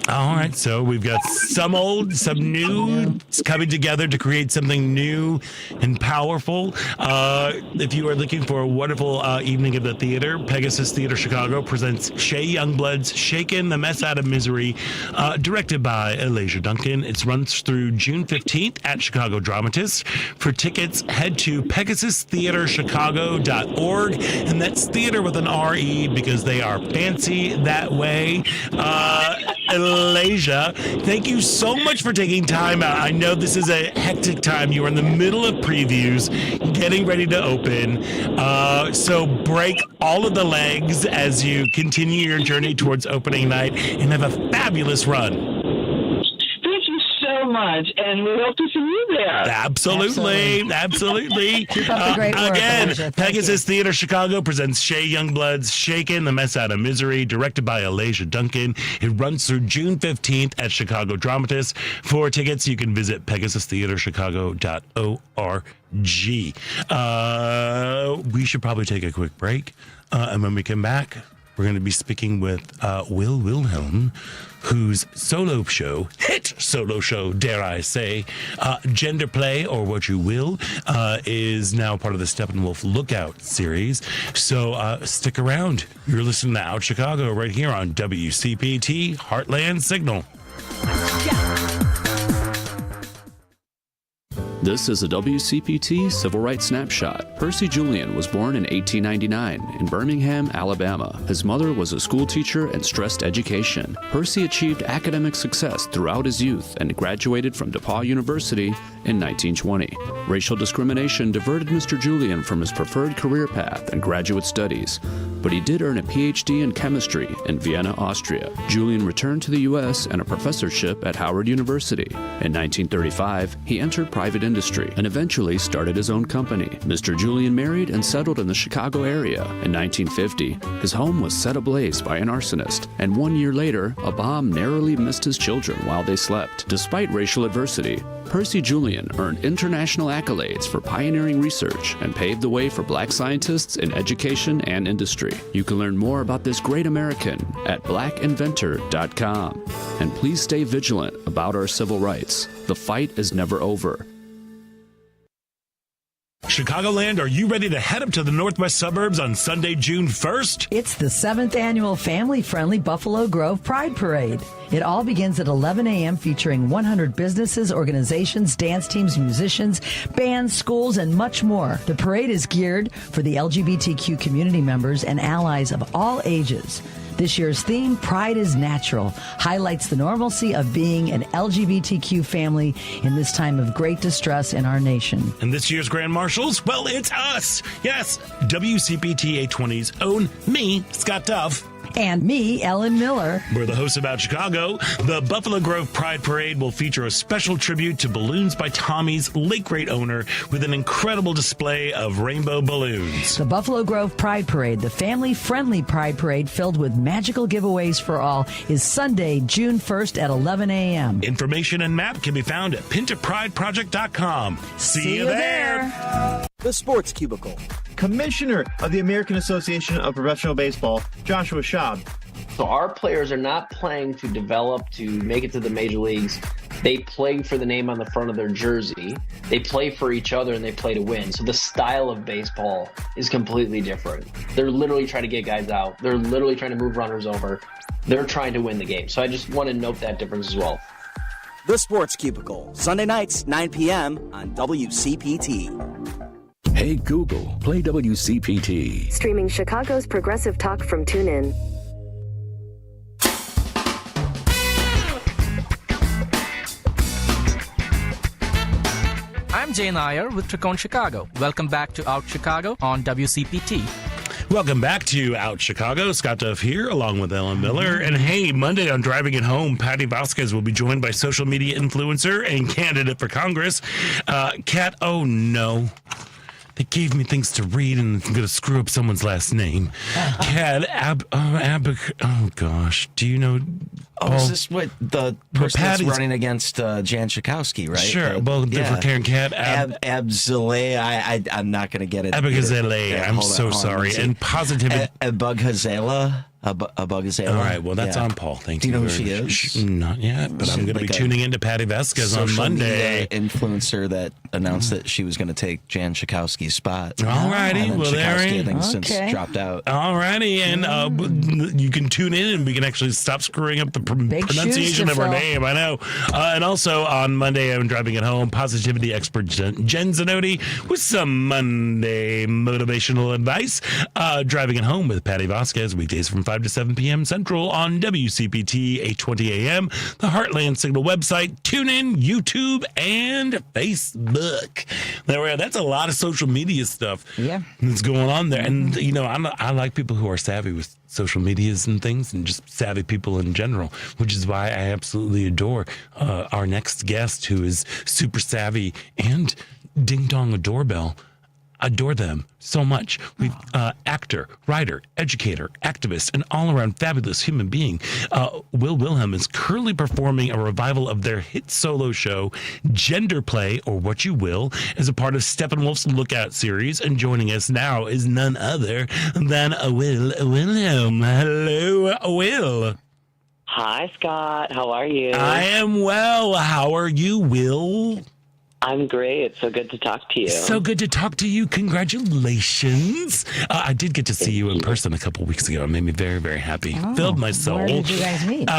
All right, so we've got some old, some new coming together to create something new and powerful. If you are looking for a wonderful evening at the theater, Pegasus Theatre Chicago presents Shea Youngblood's Shakin, the Mess Out of Misery, directed by Ilesa Duncan. It runs through June 15th at Chicago Dramatists. For tickets, head to PegasusTheatreChicago.org, and that's theater with an R-E because they are fancy that way. Ilesa, thank you so much for taking time out. I know this is a hectic time. You are in the middle of previews, getting ready to open. So break all of the legs as you continue your journey towards opening night and have a fabulous run.
So much, and we hope to see you there.
Absolutely.
Keep up the great work,
Again,
Ilesa.
Pegasus Theatre Chicago presents Shea Youngblood's Shakin, the Mess Out of Misery, directed by Ilesa Duncan. It runs through June 15th at Chicago Dramatists. For tickets, you can visit PegasusTheatreChicago.org. We should probably take a quick break, and when we come back, we're going to be speaking with Wilhelm, whose hit solo show, dare I say, Gender Play, or What You Will, is now part of the Steppenwolf Lookout series. So stick around. You're listening to Out Chicago right here on WCPT Heartland Signal.
This is a WCPT Civil Rights Snapshot. Percy Julian was born in 1899 in Birmingham, Alabama. His mother was a school teacher and stressed education. Percy achieved academic success throughout his youth and graduated from DePauw University in 1920. Racial discrimination diverted Mr. Julian from his preferred career path and graduate studies, but he did earn a PhD in chemistry in Vienna, Austria. Julian returned to the U.S. and a professorship at Howard University. In 1935, he entered private industry and eventually started his own company. Mr. Julian married and settled in the Chicago area. In 1950, his home was set ablaze by an arsonist, and 1 year later, a bomb narrowly missed his children while they slept. Despite racial adversity, Percy Julian earned international accolades for pioneering research and paved the way for black scientists in education and industry. You can learn more about this great American at blackinventor.com. And please stay vigilant about our civil rights. The fight is never over.
Chicagoland, are you ready to head up to the northwest suburbs on Sunday, June 1st?
It's the 7th annual family-friendly Buffalo Grove Pride Parade. It all begins at 11 a.m. featuring 100 businesses, organizations, dance teams, musicians, bands, schools, and much more. The parade is geared for the LGBTQ community members and allies of all ages. This year's theme, Pride is Natural, highlights the normalcy of being an LGBTQ family in this time of great distress in our nation.
And this year's Grand Marshals, well, it's us. Yes, WCPT 820's own me, Scott Duff.
And me, Ellen Miller.
We're the hosts of Out Chicago. The Buffalo Grove Pride Parade will feature a special tribute to Balloons by Tommy's late great owner with an incredible display of rainbow balloons.
The Buffalo Grove Pride Parade, the family-friendly Pride Parade filled with magical giveaways for all, is Sunday, June 1st at 11 a.m.
Information and map can be found at pintaprideproject.com. See you there.
The Sports Cubicle.
Commissioner of the American Association of Professional Baseball, Joshua Schaub.
So our players are not playing to develop to make it to the major leagues. They play for the name on the front of their jersey. They play for each other and they play to win. So the style of baseball is completely different. They're literally trying to get guys out. They're literally trying to move runners over. They're trying to win the game. So I just want to note that difference as well.
The Sports Cubicle, Sunday nights, 9 p.m. on WCPT.
Hey Google, play WCPT.
Streaming Chicago's progressive talk from TuneIn.
I'm Jay Nair with Tricone Chicago. Welcome back to Out Chicago on WCPT.
Welcome back to Out Chicago. Scott Duff here, along with Ellen Miller. And hey, Monday on Driving It Home, Patty Vasquez will be joined by social media influencer and candidate for Congress, Kat. Oh no. They gave me things to read, and I'm going to screw up someone's last name. Kat oh gosh. Do you know?
Is this what the person that's running against Jan Schakowsky, right?
Sure. Well, for Karen Kat.
Abzaleh, I'm not going to get it.
Abigazele. I'm so sorry. And positivity.
Abughazela. A Bug is
All right, well, that's on Paul. Thank you.
Do you know who she is?
Not yet, but I'm going to be tuning into Patty Vasquez on Monday.
Influencer that announced that she was going to take Jan Schakowsky's spot.
All righty, well,
Schakowsky, I think, since dropped out.
All righty, and you can tune in, and we can actually stop screwing up the pronunciation of her name. I know. And also on Monday, I'm driving it home. Positivity expert Jen Zanotti with some Monday motivational advice. Driving it home with Patty Vasquez weekdays from 5 to 7 p.m. Central on WCPT 820 a.m. The Heartland Signal website, TuneIn, YouTube, and Facebook. That's a lot of social media stuff that's going on there. And, I like people who are savvy with social medias and things, and just savvy people in general, which is why I absolutely adore our next guest, who is super savvy and ding dong a doorbell. Adore them so much. We've actor, writer, educator, activist, and all-around fabulous human being. Wilhelm is currently performing a revival of their hit solo show, Gender Play, or What You Will, as a part of Steppenwolf's Lookout series. And joining us now is none other than Wilhelm. Hello, Will.
Hi, Scott. How are you?
I am well. How are you, Will?
I'm great. It's so good to talk to you.
So good to talk to you. Congratulations. I did get to see you in person a couple weeks ago. It made me very, very happy. Filled my soul.
Where did you guys meet?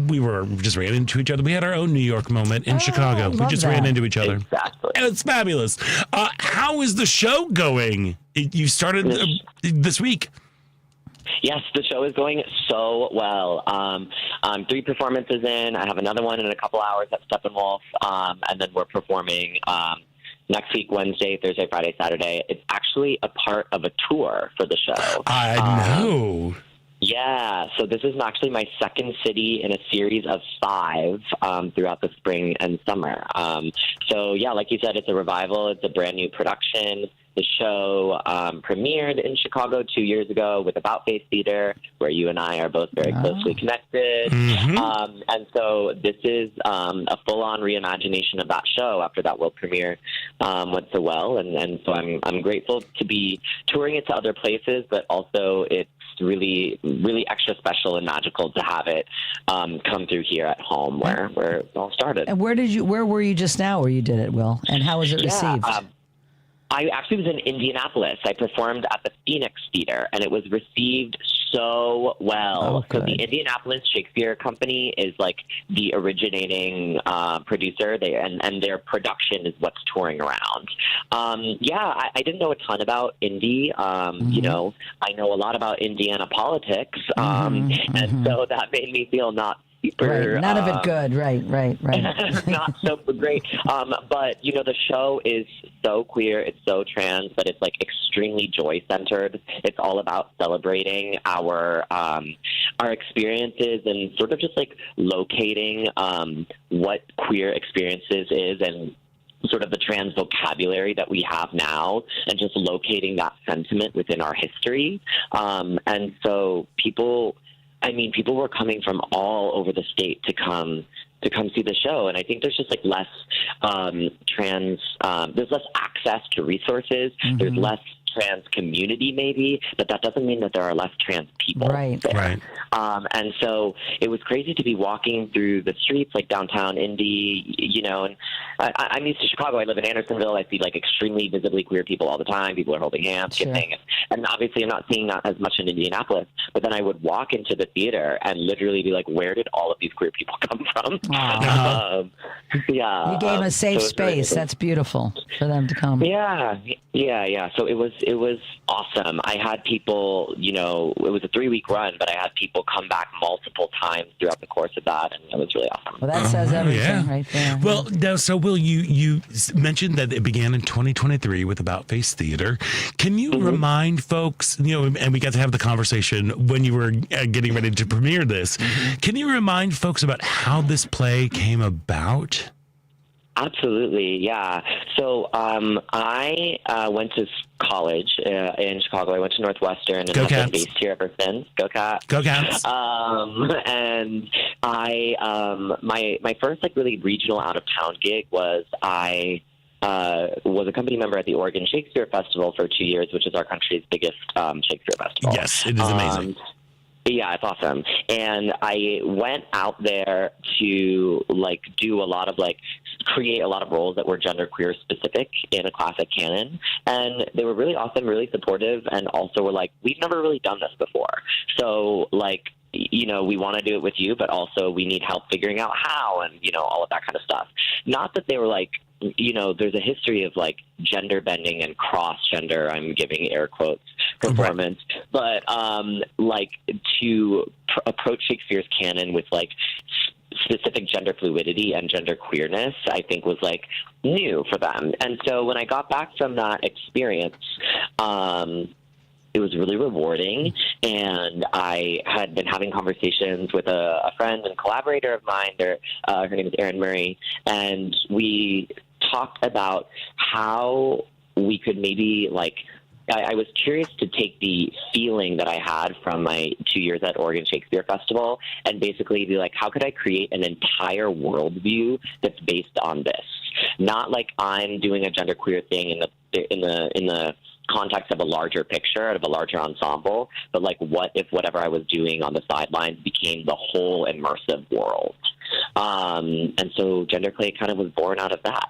We just ran into each other. We had our own New York moment in Chicago. We just ran into each other.
Exactly.
And it's fabulous. How is the show going? You started this week.
Yes, the show is going so well. 3 performances in. I have another one in a couple hours at Steppenwolf, and then we're performing next week, Wednesday, Thursday, Friday, Saturday. It's actually a part of a tour for the show.
I know.
Yeah, so this is actually my second city in a series of 5 throughout the spring and summer. So, yeah, like you said, it's a revival. It's a brand new production. The show premiered in Chicago 2 years ago with About Face Theater, where you and I are both very closely connected. Mm-hmm. And so this is a full-on reimagination of that show after that world premiere went so well. And so I'm grateful to be touring it to other places, but also it's really, really extra special and magical to have it come through here at home where it all started.
And where were you just now where you did it, Will? And how was it received?
I actually was in Indianapolis. I performed at the Phoenix Theater, and it was received so well. So the Indianapolis Shakespeare Company is like the originating producer, and their production is what's touring around. I didn't know a ton about Indy. You know, I know a lot about Indiana politics, and so that made me feel not super,
none of it good. Right.
Not so great. But, you know, the show is so queer, it's so trans, but it's like extremely joy-centered. It's all about celebrating our experiences and sort of just like locating what queer experiences is and sort of the trans vocabulary that we have now, and just locating that sentiment within our history. And so people were coming from all over the state to come see the show. And I think there's just like less there's less access to resources. Mm-hmm. There's less trans community maybe, but that doesn't mean that there are less trans people.
Right.
And so it was crazy to be walking through the streets like downtown Indy, you know, and I'm used to Chicago. I live in Andersonville. I see like extremely visibly queer people all the time. People are holding hands, kissing. And obviously I'm not seeing that as much in Indianapolis, but then I would walk into the theater and literally be like, where did all of these queer people come from?
You gave a safe space. That's beautiful for them to come.
Yeah. So it was awesome. I had people, you know, it was a 3-week run, but I had people come back multiple times throughout the course of that, and it was really awesome.
Well, that says everything right there.
Well, now, so Will, you mentioned that it began in 2023 with About Face Theater. Can you remind folks, you know, and we got to have the conversation when you were getting ready to premiere this. Can you remind folks about how this play came about?
Absolutely, yeah. So I went to college in Chicago. I went to Northwestern and have been based here ever since. Go Cats! Go Cats! And I my first like really regional out of town gig was I was a company member at the Oregon Shakespeare Festival for 2 years, which is our country's biggest Shakespeare festival.
Yes, it is amazing.
Yeah, it's awesome. And I went out there to like do a lot of like create a lot of roles that were genderqueer specific in a classic canon. And they were really awesome, really supportive, and also were like, we've never really done this before. So like, you know, we want to do it with you, but also we need help figuring out how, and, you know, all of that kind of stuff. Not that they were like, you know, there's a history of like gender bending and cross gender, I'm giving air quotes, performance, but like to approach Shakespeare's canon with like specific gender fluidity and gender queerness, I think was like new for them. And so when I got back from that experience, it was really rewarding, and I had been having conversations with a friend and collaborator of mine. Her name is Erin Murray, and we talked about how we could maybe like I was curious to take the feeling that I had from my 2 years at Oregon Shakespeare Festival and basically be like, how could I create an entire worldview that's based on this? Not like I'm doing a genderqueer thing in the context of a larger picture, of a larger ensemble, but like what if whatever I was doing on the sidelines became the whole immersive world? And so Genderplay kind of was born out of that.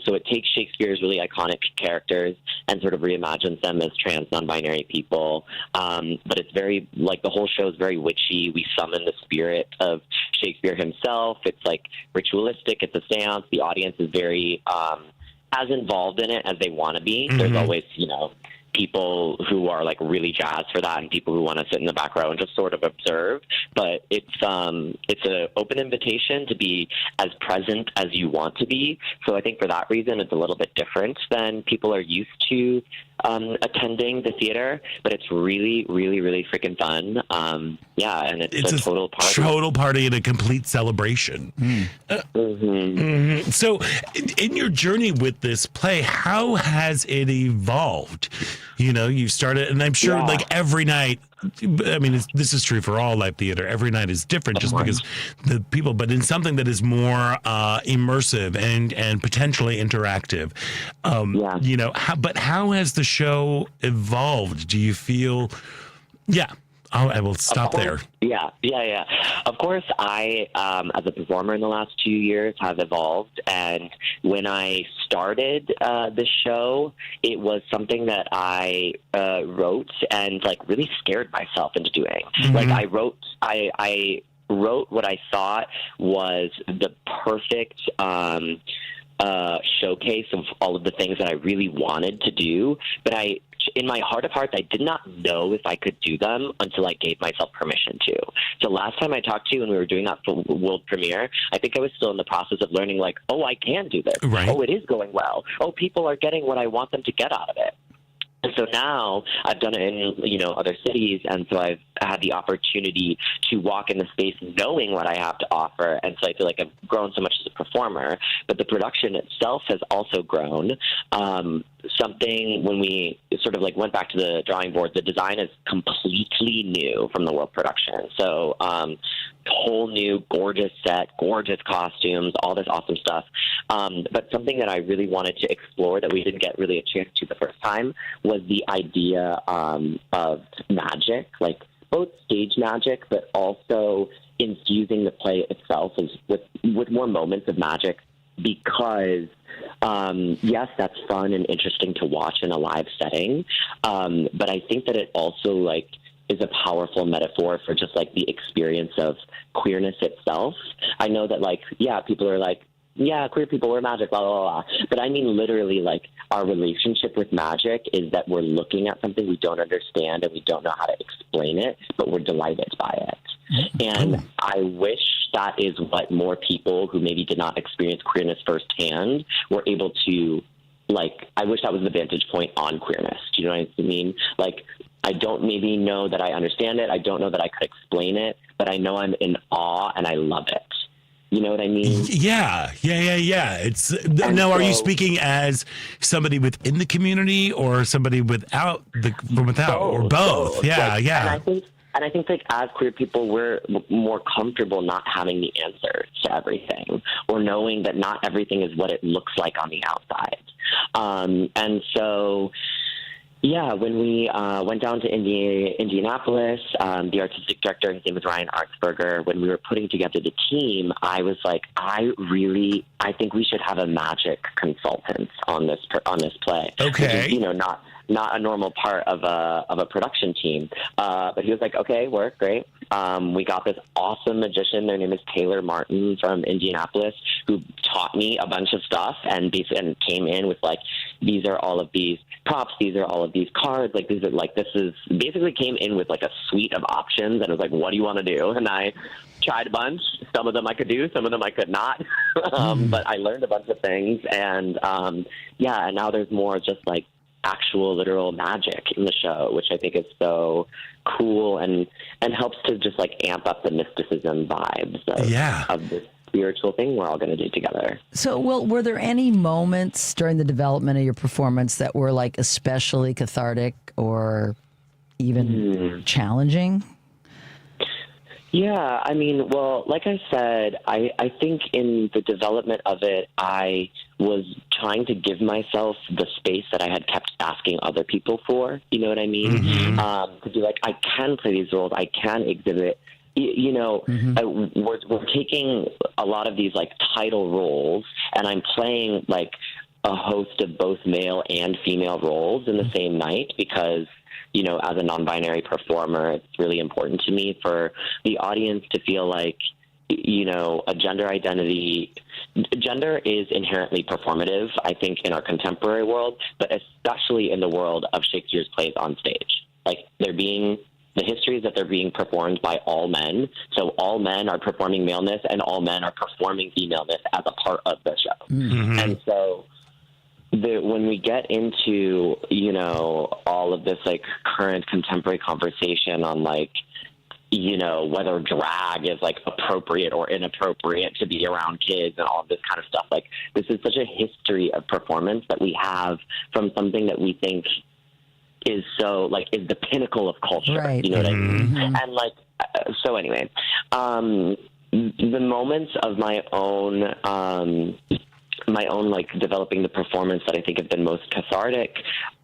So it takes Shakespeare's really iconic characters and sort of reimagines them as trans, non-binary people. But it's very, like, the whole show is very witchy. We summon the spirit of Shakespeare himself. It's, like, ritualistic. It's a seance. The audience is very as involved in it as they want to be. Mm-hmm. There's always, you know, people who are like really jazzed for that and people who want to sit in the back row and just sort of observe. But it's an open invitation to be as present as you want to be. So I think for that reason, it's a little bit different than people are used to attending the theater, but it's really, really, really freaking fun. Yeah, and it's a total party.
Total party and a complete celebration. So in your journey with this play, how has it evolved? You know, you started, and I'm sure like every night, I mean, this is true for all live theater. Every night is different just because the people, but in something that is more immersive and potentially interactive. You know, how has the show evolved? Do you feel, I will stop there.
Yeah. Of course, I, as a performer in the last 2 years, have evolved. And when I started the show, it was something that I wrote and, like, really scared myself into doing. Mm-hmm. Like, I wrote what I thought was the perfect showcase of all of the things that I really wanted to do. But in my heart of hearts, I did not know if I could do them until I gave myself permission to. So last time I talked to you when we were doing that world premiere, I think I was still in the process of learning, like, oh, I can do this. Right. Oh, it is going well. Oh, people are getting what I want them to get out of it. And so now I've done it in, you know, other cities, and so I've had the opportunity to walk in the space knowing what I have to offer, and so I feel like I've grown so much as a performer. But the production itself has also grown. Something when we sort of like went back to the drawing board, the design is completely new from the world production. So whole new gorgeous set, gorgeous costumes, all this awesome stuff. But something that I really wanted to explore that we didn't get really a chance to the first time was the idea of magic, like both stage magic, but also infusing the play itself with more moments of magic, because yes, that's fun and interesting to watch in a live setting, but I think that it also like is a powerful metaphor for just like the experience of queerness itself. I know that like, yeah, people are like, yeah, queer people, we're magic, blah, blah, blah. But I mean literally like our relationship with magic is that we're looking at something we don't understand and we don't know how to explain it, but we're delighted by it. And I wish that is what more people who maybe did not experience queerness firsthand were able to, like, I wish that was the vantage point on queerness. Do you know what I mean? Like, I don't maybe know that I understand it. I don't know that I could explain it, but I know I'm in awe and I love it. You know what I mean? Yeah.
It's now. Are you speaking as somebody within the community or somebody without or both? Yeah.
And I think like as queer people, we're more comfortable not having the answer to everything, or knowing that not everything is what it looks like on the outside. And so Yeah, when we went down to Indianapolis, the artistic director, his name was Ryan Artsberger, when we were putting together the team, I was like, I think we should have a magic consultant on this play.
Okay.
Which is, not a normal part of a production team. But he was like, okay, work, great. We got this awesome magician. Their name is Taylor Martin from Indianapolis, who taught me a bunch of stuff and came in with like, these are all of these props, these are all of these cards, this is basically came in with like a suite of options, and it was like, what do you want to do? And I tried a bunch. Some of them I could do, some of them I could not. But I learned a bunch of things, and and now there's more just like actual literal magic in the show, which I think is so cool and helps to just like amp up the mysticism vibes of this spiritual thing we're all going to do together.
So, were there any moments during the development of your performance that were like especially cathartic or even challenging?
Yeah, I mean, well, like I said, I think in the development of it, I was trying to give myself the space that I had kept asking other people for. You know what I mean? To be like, I can play these roles, I can exhibit. We're taking a lot of these like title roles, and I'm playing like a host of both male and female roles in the same night because, as a non-binary performer, it's really important to me for the audience to feel like, a gender identity. Gender is inherently performative, I think, in our contemporary world, but especially in the world of Shakespeare's plays on stage. Like, the history is that they're being performed by all men, so all men are performing maleness and all men are performing femaleness as a part of the show. And so when we get into, all of this like current contemporary conversation on like, whether drag is like appropriate or inappropriate to be around kids and all of this kind of stuff, like this is such a history of performance that we have from something that we think is so like is the pinnacle of culture.
Right.
You know what I mean? And like, so anyway, the moments of my own like developing the performance that I think have been most cathartic,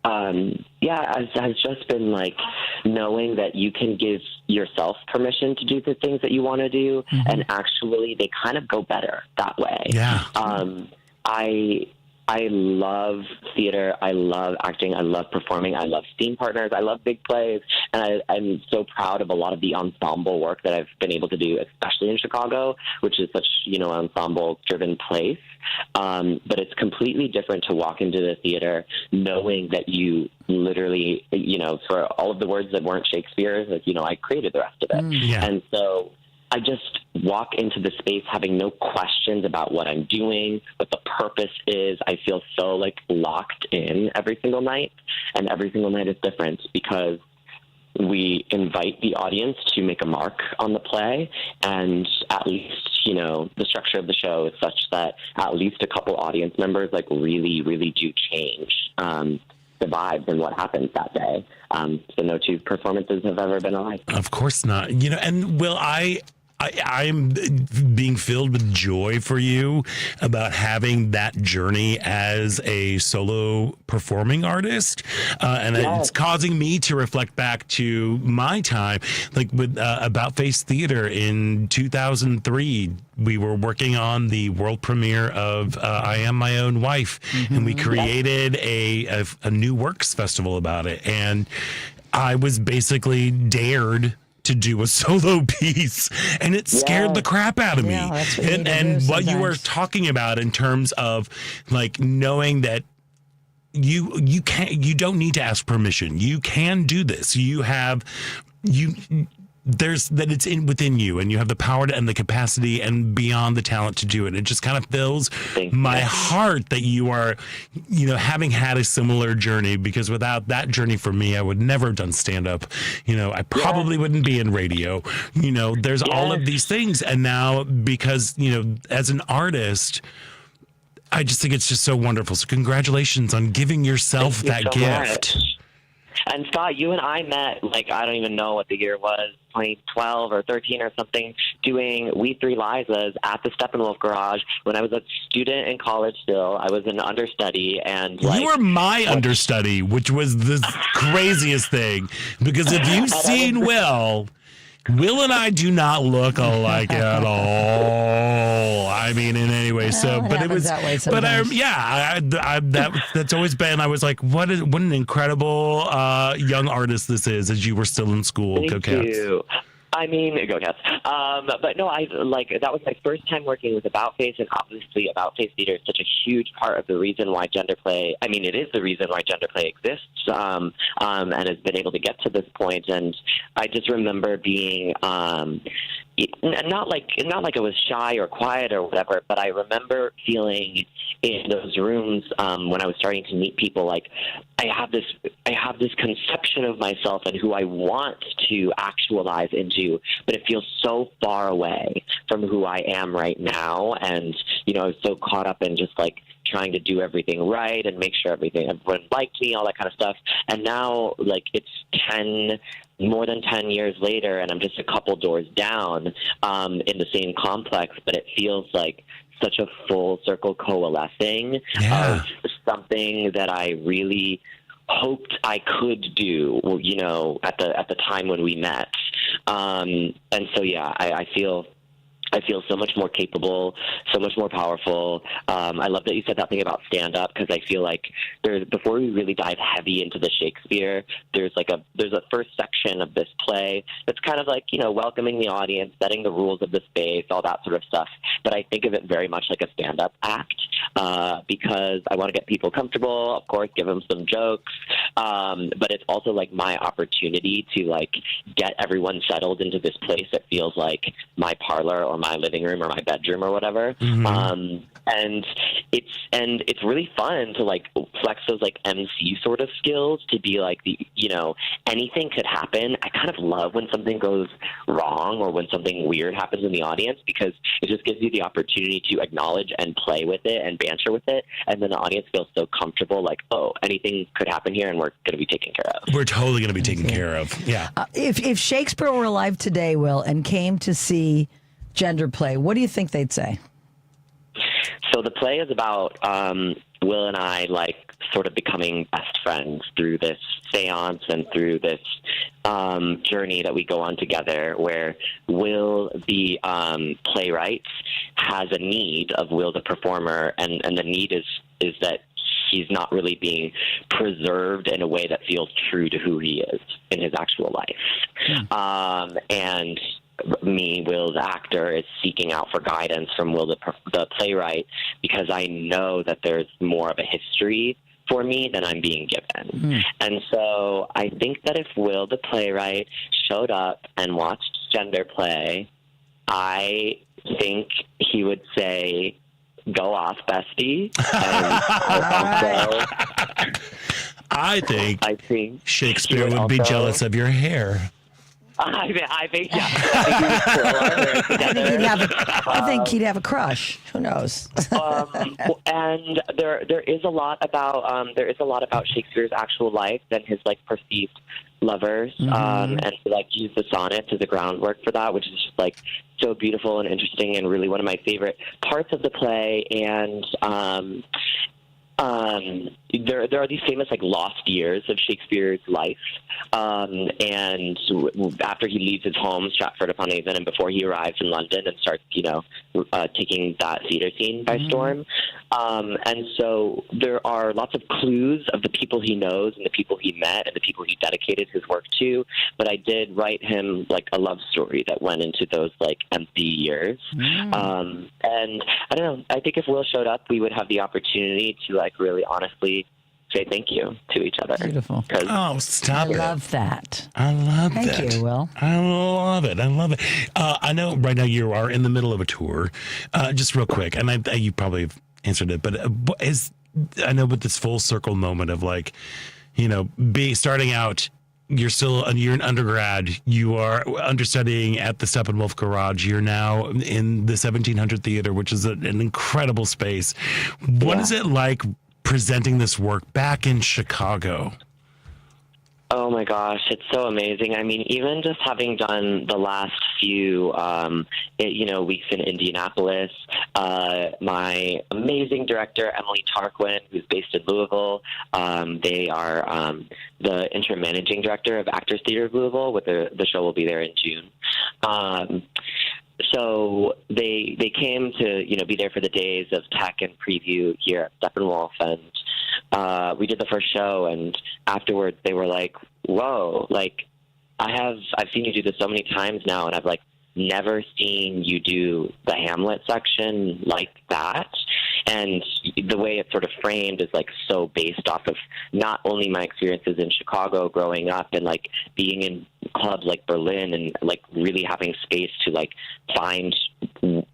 has just been like knowing that you can give yourself permission to do the things that you want to do, and actually they kind of go better that way.
Yeah.
I love theater. I love acting. I love performing. I love scene partners. I love big plays. And I'm so proud of a lot of the ensemble work that I've been able to do, especially in Chicago, which is such, an ensemble-driven place. But it's completely different to walk into the theater knowing that you literally, for all of the words that weren't Shakespeare's, I created the rest of it.
Yeah.
And so I just walk into the space having no questions about what I'm doing, what the purpose is. I feel so like locked in every single night, and every single night is different because we invite the audience to make a mark on the play, and at least, the structure of the show is such that at least a couple audience members like really, really do change the vibes and what happens that day. So no two performances have ever been alike.
Of course not. And Will, I'm being filled with joy for you about having that journey as a solo performing artist. And it's causing me to reflect back to my time, like with About Face Theater in 2003. We were working on the world premiere of I Am My Own Wife, and we created a new works festival about it. And I was basically dared to do a solo piece, and it scared the crap out of me. And what you were talking about in terms of like knowing that you don't need to ask permission. You can do this. It's within you, and you have the power and the capacity and beyond the talent to do it. It just kind of fills my heart that you are, having had a similar journey, because without that journey for me, I would never have done stand up. I probably wouldn't be in radio. There's all of these things. And now because, as an artist, I just think it's just so wonderful. So congratulations on giving yourself that gift.
Much. And Scott, you and I met, like, I don't even know what the year was, 2012 or 13 or something, doing We Three Lizas at the Steppenwolf Garage when I was a student in college still. I was an understudy, and
you were my understudy, which was the craziest thing. Because if you've seen Will and I do not look alike at all. I mean, in any way. So, but it was, that's always been. I was like, what an incredible young artist this is. As you were still in school,
Thank you. I mean, go Cats. But no, that was my first time working with About Face, and obviously About Face Theater is such a huge part of the reason why gender play, it is the reason why gender play exists, and has been able to get to this point. And I just remember being, not like I was shy or quiet or whatever, but I remember feeling in those rooms when I was starting to meet people, like I have this conception of myself and who I want to actualize into, but it feels so far away from who I am right now. And I was so caught up in just like trying to do everything right and make sure everyone liked me, all that kind of stuff. And now, like, it's more than 10 years later, and I'm just a couple doors down in the same complex, but it feels like such a full circle coalescing of something that I really hoped I could do, at the time when we met. And so, I feel so much more capable, so much more powerful. I love that you said that thing about stand-up, because I feel like before we really dive heavy into the Shakespeare, there's a first section of this play that's kind of like, welcoming the audience, setting the rules of the space, all that sort of stuff. But I think of it very much like a stand-up act, because I want to get people comfortable, of course, give them some jokes, but it's also like my opportunity to like get everyone settled into this place that feels like my parlor or my living room or my bedroom or whatever. Mm-hmm. And it's really fun to like flex those like MC sort of skills to be like anything could happen. I kind of love when something goes wrong or when something weird happens in the audience, because it just gives you the opportunity to acknowledge and play with it and banter with it. And then the audience feels so comfortable, like, oh, anything could happen here and we're going to be taken care of.
We're totally going to be taken care of. Yeah.
If Shakespeare were alive today, Will, and came to see gender play, what do you think they'd say?
So the play is about Will and I like sort of becoming best friends through this seance and through this journey that we go on together, where Will, the playwright, has a need of Will, the performer, and the need is that he's not really being preserved in a way that feels true to who he is in his actual life. And me, Will, the actor, is seeking out for guidance from Will, the playwright, because I know that there's more of a history for me than I'm being given. And so I think that if Will, the playwright, showed up and watched gender play, I think he would say, "Go off, bestie." And
I think Shakespeare would be jealous of your hair.
I think
he'd have a crush. Who knows?
And there is a lot about Shakespeare's actual life than his like perceived lovers, and he like used the sonnets as a groundwork for that, which is just like so beautiful and interesting, and really one of my favorite parts of the play. And there are these famous like lost years of Shakespeare's life, and after he leaves his home, Stratford-upon-Avon, and before he arrives in London and starts, taking that theater scene by storm. And so there are lots of clues of the people he knows and the people he met and the people he dedicated his work to. But I did write him like a love story that went into those like empty years. And I don't know. I think if Will showed up, we would have the opportunity to like really honestly say thank you to each other.
Beautiful.
Oh, stop it.
I love that.
I love that.
Thank you, Will.
I love it. I know right now you are in the middle of a tour. Just real quick, and you probably have answered it, but I know with this full circle moment of like, starting out, you're an undergrad, you are understudying at the Steppenwolf Garage, you're now in the 1700 Theater, which is an incredible space. What is it like presenting this work back in Chicago?
Oh my gosh, it's so amazing. I mean, even just having done the last few, weeks in Indianapolis, my amazing director, Emily Tarquin, who's based in Louisville, they are the interim managing director of Actors Theatre of Louisville. The show will be there in June. So they came to, be there for the days of tech and preview here at Steppenwolf, and we did the first show, and afterwards they were like, whoa, like I've seen you do this so many times now, and I've like never seen you do the Hamlet section like that. And the way it's sort of framed is like so based off of not only my experiences in Chicago growing up and like being in clubs like Berlin and like really having space to like find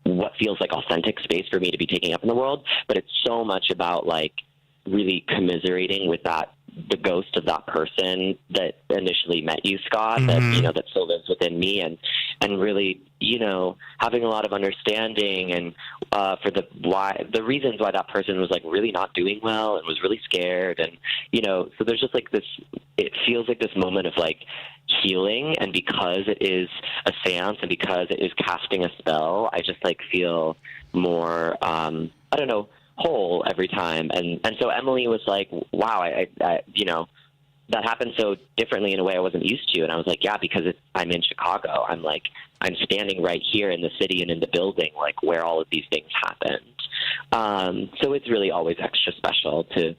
what feels like authentic space for me to be taking up in the world, but it's so much about like really commiserating with the ghost of that person that initially met you, Scott, that still lives within me, and really, having a lot of understanding and for the reasons why that person was like really not doing well and was really scared, and so there's just like this, it feels like this moment of like healing, and because it is a seance and because it is casting a spell, I just like feel more whole every time. And so Emily was like, wow, I that happened so differently in a way I wasn't used to. And I was like, yeah, because I'm in Chicago. I'm standing right here in the city and in the building, like where all of these things happened. So it's really always extra special to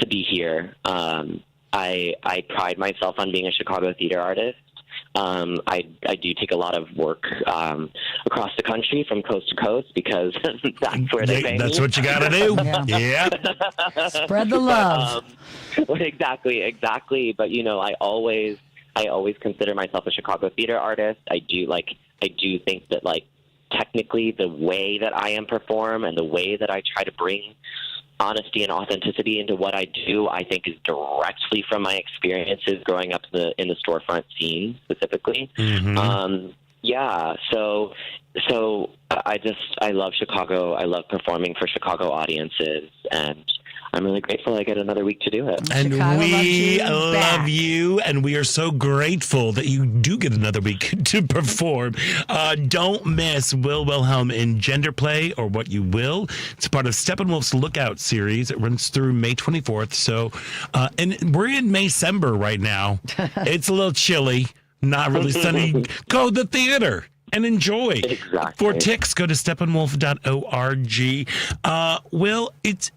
be here. I pride myself on being a Chicago theater artist. I do take a lot of work across the country from coast to coast because that's where they pay
That's
me.
what you got to do. Yeah.
Spread the love.
Exactly. But I always consider myself a Chicago theater artist. I do think that like technically the way that I perform and the way that I try to bring honesty and authenticity into what I do, I think is directly from my experiences growing up in the storefront scene specifically. Mm-hmm. So I love Chicago. I love performing for Chicago audiences, and I'm really grateful I get another week to do it.
And
Chicago
we love
you,
you, and we are so grateful that you do get another week to perform. Don't miss Wilhelm in Gender Play, or What You Will. It's part of Steppenwolf's Lookout series. It runs through May 24th. So, and we're in May-cember right now. It's a little chilly, not really sunny. Go to the theater and enjoy.
Exactly.
For tickets, go to steppenwolf.org. Will, it's...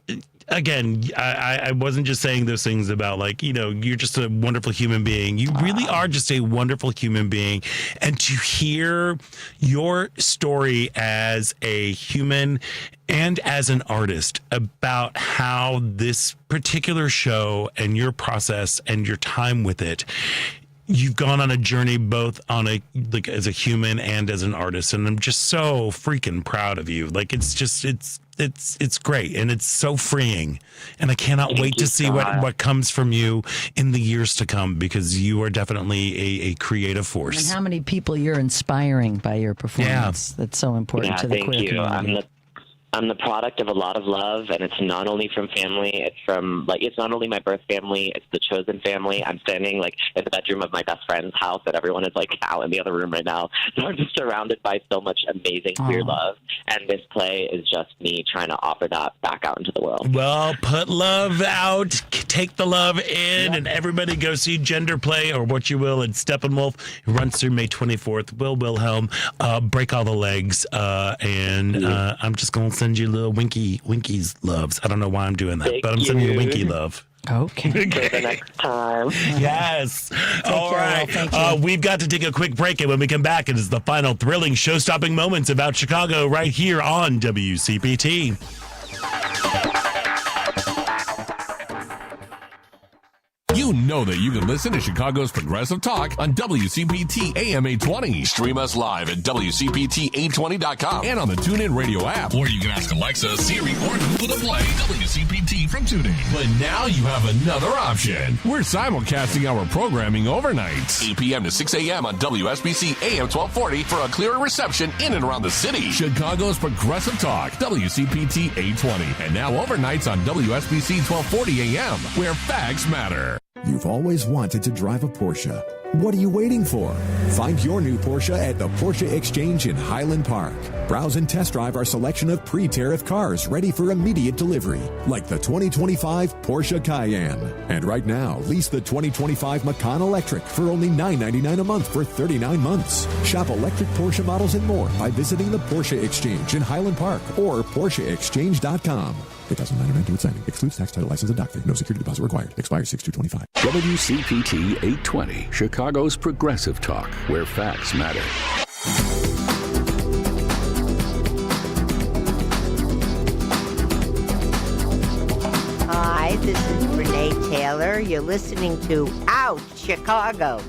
Again, I wasn't just saying those things about like, you're just a wonderful human being. You really are just a wonderful human being. And to hear your story as a human and as an artist about how this particular show and your process and your time with it, you've gone on a journey both on as a human and as an artist. And I'm just so freaking proud of you. Like, it's great, and it's so freeing, and I cannot wait to see what comes from you in the years to come, because you are definitely a creative force.
And how many people you're inspiring by your performance. Yeah. That's so important to the queer community.
I'm the product of a lot of love, and it's not only from family. It's not only my birth family. It's the chosen family. I'm standing in the bedroom of my best friend's house, and everyone is out in the other room right now. So I'm just surrounded by so much amazing queer love, and this play is just me trying to offer that back out into the world.
Well, put love out, take the love in, and everybody go see Gender Play, or What You Will, at Steppenwolf. It runs through May 24th. Wilhelm, break all the legs, and I'm just going to send you little winkies loves. I don't know why I'm doing that, but I'm sending you a winky love.
Okay.
Until the next time.
Yes. All right. We've got to take a quick break, and when we come back, it is the final thrilling show-stopping moments about Chicago right here on WCPT.
You know that you can listen to Chicago's Progressive Talk on WCPT AM 820. Stream us live at WCPT820.com and on the TuneIn Radio app. Or you can ask Alexa, Siri, or Google to play WCPT from TuneIn. But now you have another option. We're simulcasting our programming overnight, 8 p.m. to 6 a.m. on WSBC AM 1240 for a clearer reception in and around the city. Chicago's Progressive Talk, WCPT 820. And now overnights on WSBC 1240 AM, where facts matter.
You've always wanted to drive a Porsche. What are you waiting for? Find your new Porsche at the Porsche Exchange in Highland Park. Browse and test drive our selection of pre-tariff cars ready for immediate delivery, like the 2025 Porsche Cayenne. And right now, lease the 2025 Macan Electric for only $999 a month for 39 months. Shop electric Porsche models and more by visiting the Porsche Exchange in Highland Park or PorscheExchange.com. 2009 event with signing. Excludes tax, title, license, and doc fee. No security deposit required. Expires 6/2/25.
WCPT 820, Chicago's Progressive Talk, where facts matter.
Hi, this is Renee Taylor. You're listening to Out Chicago,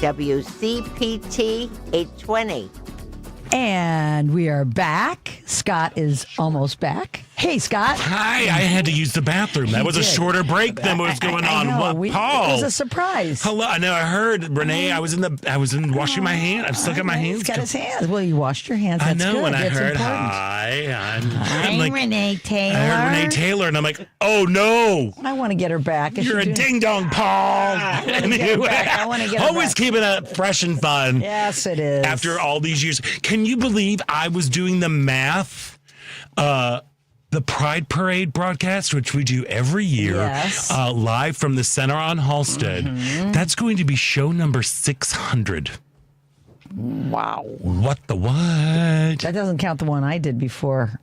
WCPT 820.
And we are back. Scott is almost back. Hey, Scott.
Hi. I had to use the bathroom. That was a shorter break than what was going on. What, Paul?
It was a surprise.
Hello. I know. I heard Renee. I was in washing my hands. I've still got my hands.
He's got his hands. Well, you washed your hands. That's
I know.
Good.
When I
That's
heard
important.
hi,
I'm
like,
Renee Taylor.
I heard Renee Taylor, and I'm like, oh no.
I want to get her back.
You're a ding dong, Paul. Anyway,
I want to get her
always
back.
keeping it fresh and fun.
Yes, it is.
After all these years, can you believe I was doing the math? The Pride Parade broadcast, which we do every year, live from the Center on Halsted. Mm-hmm. That's going to be show number 600.
Wow.
What the what?
That doesn't count the one I did before.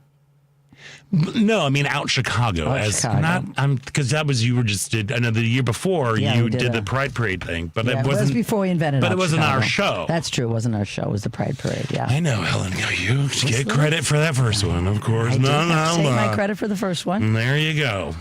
No, I mean Out Chicago. Because that was, you were just did, I know the year before you did the Pride Parade thing, but it wasn't.
It was before we invented
But
Out
it wasn't
Chicago.
our show.
That's true. It wasn't our show. It was the Pride Parade, yeah.
I know, Helen. You get credit for that first one, of course.
I did take my credit for the first one.
There you go.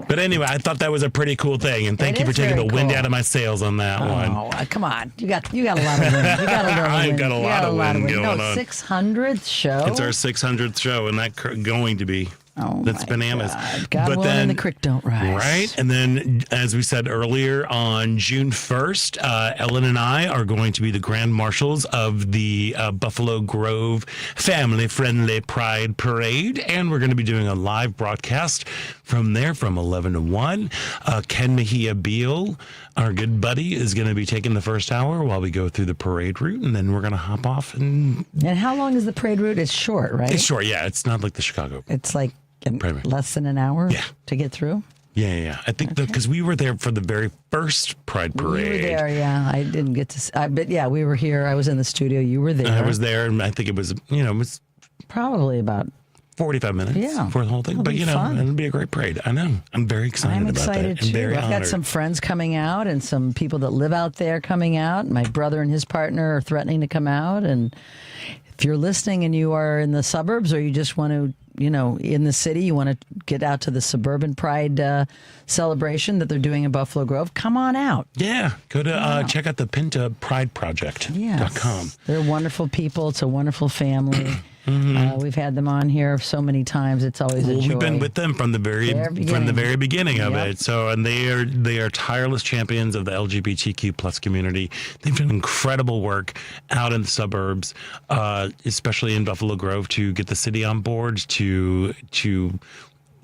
But anyway, I thought that was a pretty cool thing, and thank you for taking the wind out of my sails on that one.
Oh, come on. You got a lot of wind. You got a lot of
I've
wind.
got a lot of wind going on.
600th show?
It's our 600th show, and that's going to be. That's bananas.
God willing, and the creek don't rise.
Right? And then, as we said earlier, on June 1st, Ellen and I are going to be the grand marshals of the Buffalo Grove family-friendly Pride Parade, and we're going to be doing a live broadcast from there from 11 to 1. Ken Mejia Beal, our good buddy, is going to be taking the first hour while we go through the parade route, and then we're going to hop off. And
how long is the parade route? It's short, right?
It's short, yeah. It's not like the Chicago.
It's like less than an hour to get through?
Yeah. I think because we were there for the very first Pride Parade.
You were there, yeah. I didn't get to but yeah, we were here. I was in the studio. You were there.
I was there, and I think it was, it was
probably about
45 minutes for the whole thing. But, it'll be a great parade. I know. I'm very excited about that.
I'm excited, too. I've got some friends coming out and some people that live out there coming out. My brother and his partner are threatening to come out. And if you're listening and you are in the suburbs or you just want to, in the city, you want to get out to the suburban Pride celebration that they're doing in Buffalo Grove, come on out.
Yeah. Go to check out the Pinta Pride Project.com.
They're wonderful people. It's a wonderful family. Mm-hmm. We've had them on here so many times. It's always a joy.
We've been with them from the very beginning of it. So, and they are tireless champions of the LGBTQ plus community. They've done incredible work out in the suburbs, especially in Buffalo Grove, to get the city on board to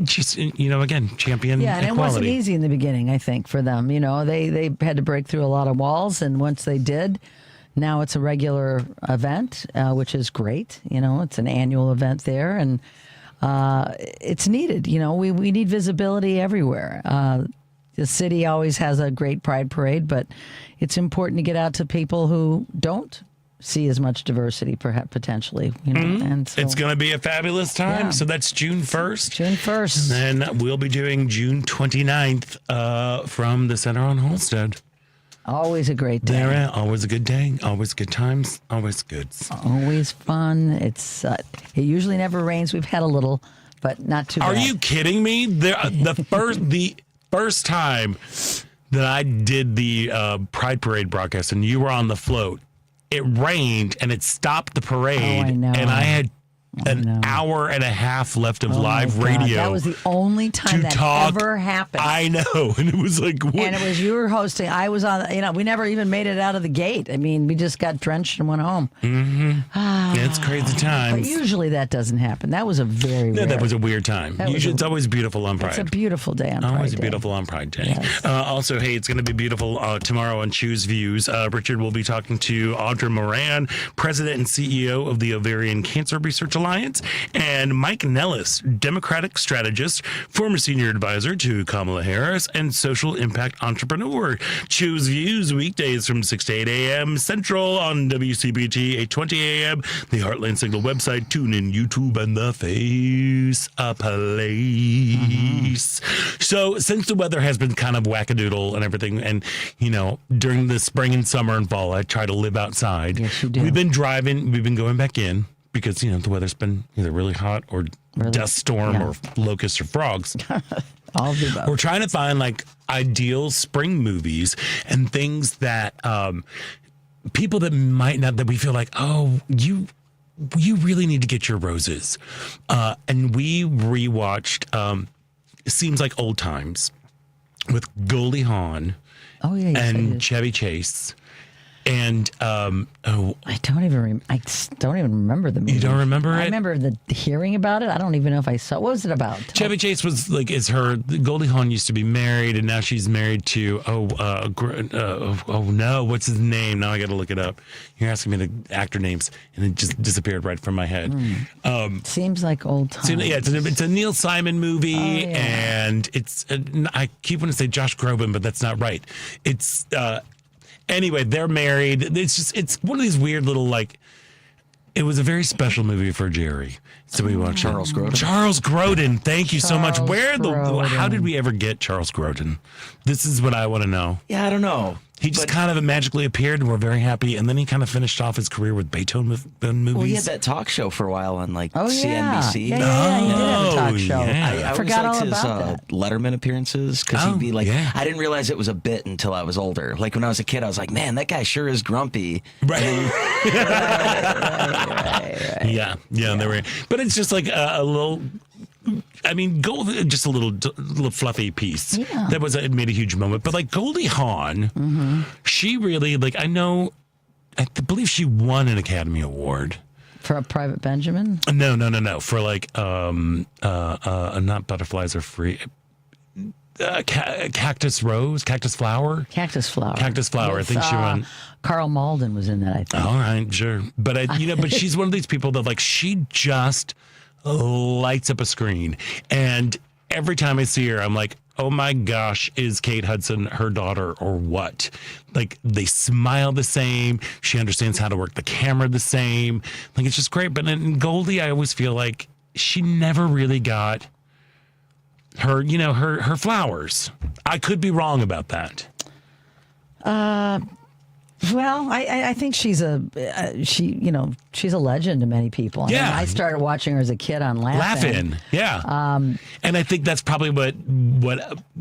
just, again, champion
and
equality.
It wasn't easy in the beginning, I think, for them. They had to break through a lot of walls, and once they did, now it's a regular event, which is great. It's an annual event there, and it's needed. We need visibility everywhere. The city always has a great Pride Parade, but it's important to get out to people who don't see as much diversity, perhaps potentially. And so,
it's going to be a fabulous time.
Yeah.
So that's June 1st.
June 1st.
And then we'll be doing June 29th from the Center on Halsted.
Always a great day.
Always a good day. Always good times. Always good.
Always fun. It's it usually never rains. We've had a little, but not too bad.
Are you kidding me? The first time that I did the Pride Parade broadcast and you were on the float, it rained and it stopped the parade.
Oh, I know.
And I had an hour and a half left of live radio.
That was the only time that ever happened.
I know. And it was like, what?
And it was you were hosting. I was on, we never even made it out of the gate. I mean, we just got drenched and went home.
It's crazy times.
But usually that doesn't happen. That was a very weird.
That was a weird time. It's always beautiful on Pride.
It's a beautiful day on Pride.
Always beautiful on Pride Day.
Yes.
Also, hey, it's going to be beautiful tomorrow on Choose Views. Richard will be talking to Audra Moran, President and CEO of the Ovarian Cancer Research Alliance, and Mike Nellis, Democratic strategist, former senior advisor to Kamala Harris, and social impact entrepreneur. Choose Views weekdays from 6 to 8 a.m. Central on WCPT 820 a.m., the Heartland Signal website, TuneIn, YouTube, and the Face Place. So since the weather has been kind of wackadoodle and everything, and, during the spring and summer and fall, I try to live outside.
Yes, you do.
We've been driving, we've been going back in because, the weather's been either really hot or dust storm or locusts or frogs.
All of the above.
We're trying to find ideal spring movies and things that people that might not, that we feel like, oh, you really need to get your roses. And we rewatched Seems Like Old Times with Goldie Hawn and Chevy Chase. And
I don't even remember the movie.
You don't remember it?
I remember hearing about it. I don't even know if I saw. What was it about?
Chevy Chase was Goldie Hawn used to be married, and now she's married to what's his name? Now I got to look it up. You're asking me the actor names, and it just disappeared right from my head.
Seems Like Old Times.
It's a Neil Simon movie, and it's I keep wanting to say Josh Groban, but that's not right. It's anyway, they're married. It's one of these weird little it was a very special movie for Jerry. So we watched
Charles Grodin.
Charles Grodin. Thank you so much. How did we ever get Charles Grodin? This is what I want to know.
Yeah, I don't know.
He just kind of magically appeared, and we're very happy. And then he kind of finished off his career with Beethoven movies.
Well, he had that talk show for a while on CNBC.
Yeah, he did have a talk show.
I
forgot all
his
about that.
Letterman appearances because he'd be I didn't realize it was a bit until I was older. Like when I was a kid, I was like, man, that guy sure is grumpy.
Right.
Right.
Yeah. But it's just a little. I mean, just a little fluffy piece.
Yeah.
It made a huge moment. But Goldie Hawn, she really I believe she won an Academy Award
for a Private Benjamin.
No. For not Butterflies Are Free. Cactus Flower.
With,
I think she won.
Carl Malden was in that, I think.
All right, sure. But but she's one of these people that she just lights up a screen, and every time I see her, I'm like, oh my gosh, is Kate Hudson her daughter or what? They smile the same. She understands how to work the camera the same. It's just great. But in Goldie, I always feel like she never really got her, her flowers. I could be wrong about that.
Well, I think she's a legend to many people. I started watching her as a kid on Laugh-In.
Yeah. And I think that's probably what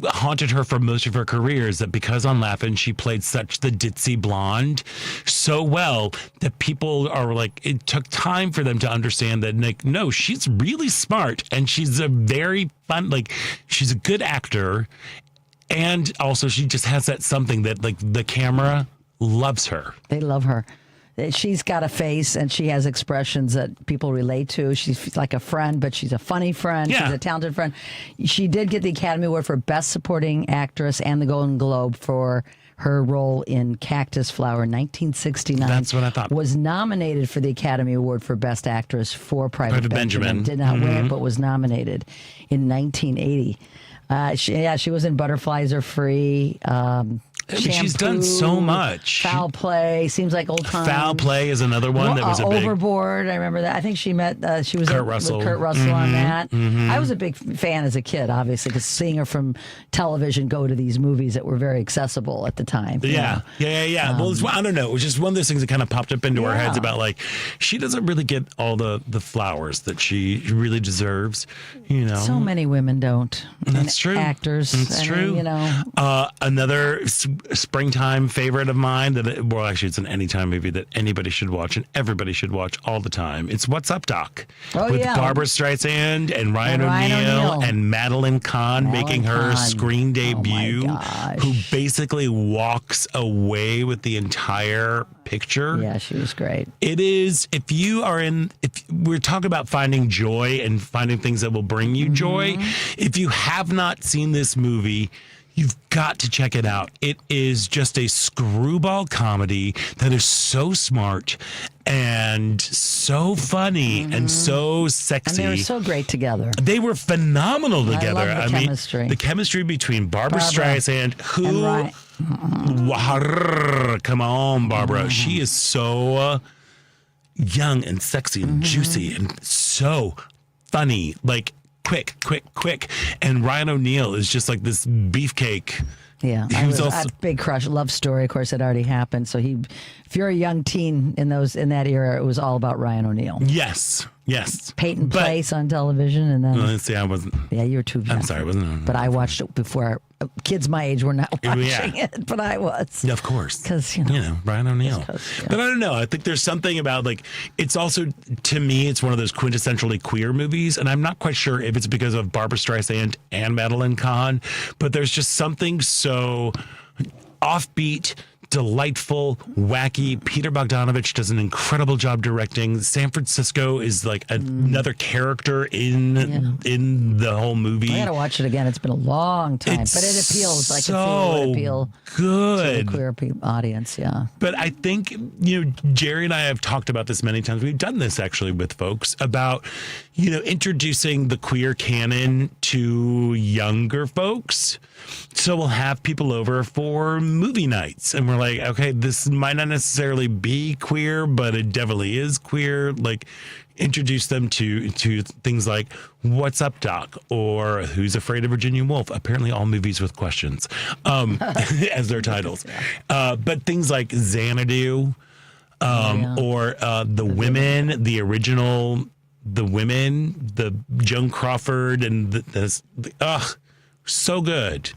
haunted her for most of her career is that because on Laugh-In she played such the ditzy blonde so well that people are it took time for them to understand that no, she's really smart and she's a very fun she's a good actor, and also she just has that something that the camera loves her.
They love her. She's got a face and she has expressions that people relate to. She's like a friend, but she's a funny friend.
Yeah.
She's a talented friend. She did get the Academy Award for Best Supporting Actress and the Golden Globe for her role in Cactus Flower in 1969.
That's what I thought.
Was nominated for the Academy Award for Best Actress for Private Benjamin. Did not win it, but was nominated in 1980. She was in Butterflies Are Free.
She's done so much.
Foul Play, Seems Like Old Times.
Foul Play is another one that was a big...
Overboard, I remember that. I think she met, she was
Kurt
with
Russell.
Kurt Russell on that. I was a big fan as a kid, obviously, because seeing her from television go to these movies that were very accessible at the time.
Yeah. Well, I don't know. It was just one of those things that kind of popped up into our heads about she doesn't really get all the flowers that she really deserves,
So many women don't.
That's true.
Actors.
That's true. Another springtime favorite of mine actually it's an anytime movie that anybody should watch and everybody should watch all the time. It's What's Up, Doc? With Barbara Streisand and Ryan O'Neal and Madeline Kahn making her screen debut, who basically walks away with the entire picture.
Yeah, she was great.
It is, if we're talking about finding joy and finding things that will bring you joy, if you have not seen this movie, you've got to check it out. It is just a screwball comedy that is so smart and so funny and so sexy.
And they were so great together.
They were phenomenal together.
I love the chemistry.
The chemistry between Barbara Streisand, come on, Barbara. She is so young and sexy and juicy and so funny. Like, quick. And Ryan O'Neal is just like this beefcake.
Yeah, I was a big crush. Love story, of course, had already happened. So if you're a young teen in that era, it was all about Ryan O'Neal.
Yes.
Peyton Place on television, and then
let's see, I wasn't.
Yeah, you were too young.
I'm sorry, I wasn't.
But I watched it before. Kids my age were not watching it, but I was.
Of course,
because
Ryan O'Neal. But I don't know. I think there's something about it's also, to me, it's one of those quintessentially queer movies, and I'm not quite sure if it's because of Barbara Streisand and Madeline Kahn, but there's just something so offbeat, delightful, wacky. Peter Bogdanovich does an incredible job directing. San Francisco is like another character in the whole movie.
I gotta watch it again. It's been a long time, but it appeals like
so
it would appeal
good
to the queer audience. Yeah,
but I think Jerry and I have talked about this many times. We've done this actually with folks about introducing the queer canon to younger folks. So we'll have people over for movie nights, and we're like, okay, this might not necessarily be queer, but it definitely is queer. Like, introduce them to things like What's Up, Doc? Or Who's Afraid of Virginia Woolf? Apparently all movies with questions as their titles. But things like Xanadu or The Women, the original The Women, the Joan Crawford, and so good.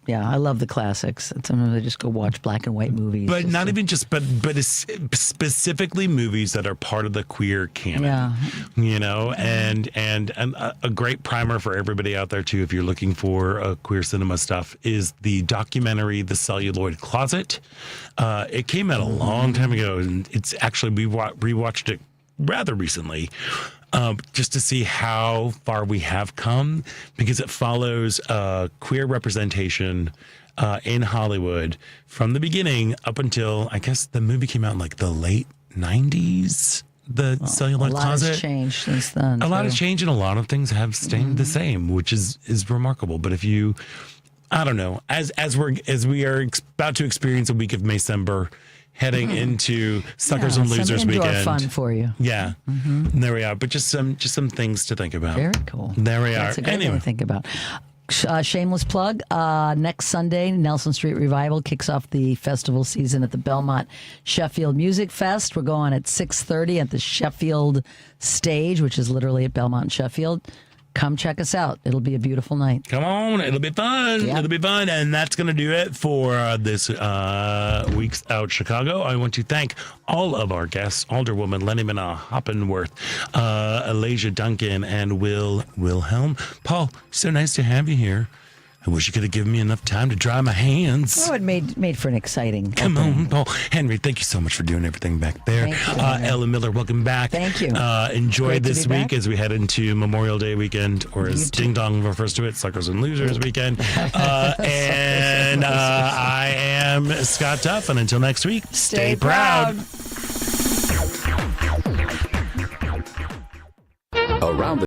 I love the classics. Sometimes I just go watch black and white movies.
But not even just, but it's specifically movies that are part of the queer canon. Yeah. And a great primer for everybody out there too, if you're looking for queer cinema stuff, is the documentary The Celluloid Closet. It came out a long time ago, and it's actually, we rewatched it rather recently. Just to see how far we have come, because it follows queer representation in Hollywood from the beginning up until, I guess, the movie came out in like the late 90s. The Celluloid Closet. A lot has
changed since then.
A lot has changed, and a lot of things have stayed the same, which is remarkable. But if you, I don't know, as we are about to experience a week of Maycember, heading into Suckers and Losers
some
weekend.
Fun for you.
Yeah. And there we are. But just some things to think about.
Very cool.
There we are.
That's a good thing to think about. Shameless plug. Next Sunday, Nelson Street Revival kicks off the festival season at the Belmont Sheffield Music Fest. We're going at 6:30 at the Sheffield stage, which is literally at Belmont and Sheffield. Come check us out. It'll be a beautiful night.
Come on. It'll be fun. Yeah. It'll be fun. And that's going to do it for this week's Out Chicago. I want to thank all of our guests, Alderwoman Leni Manaa-Hoppenworth, Ilesa Duncan, and Wilhelm. Paul, so nice to have you here. I wish you could have given me enough time to dry my hands.
Oh, it made for an exciting.
Come on, Paul. Henry, thank you so much for doing everything back there. Ellen Miller, welcome back.
Thank you.
Enjoy this week as we head into Memorial Day weekend, or as Ding Dong refers to it, Suckers and Losers weekend. And I am Scott Duff, and until next week, stay proud.
Around the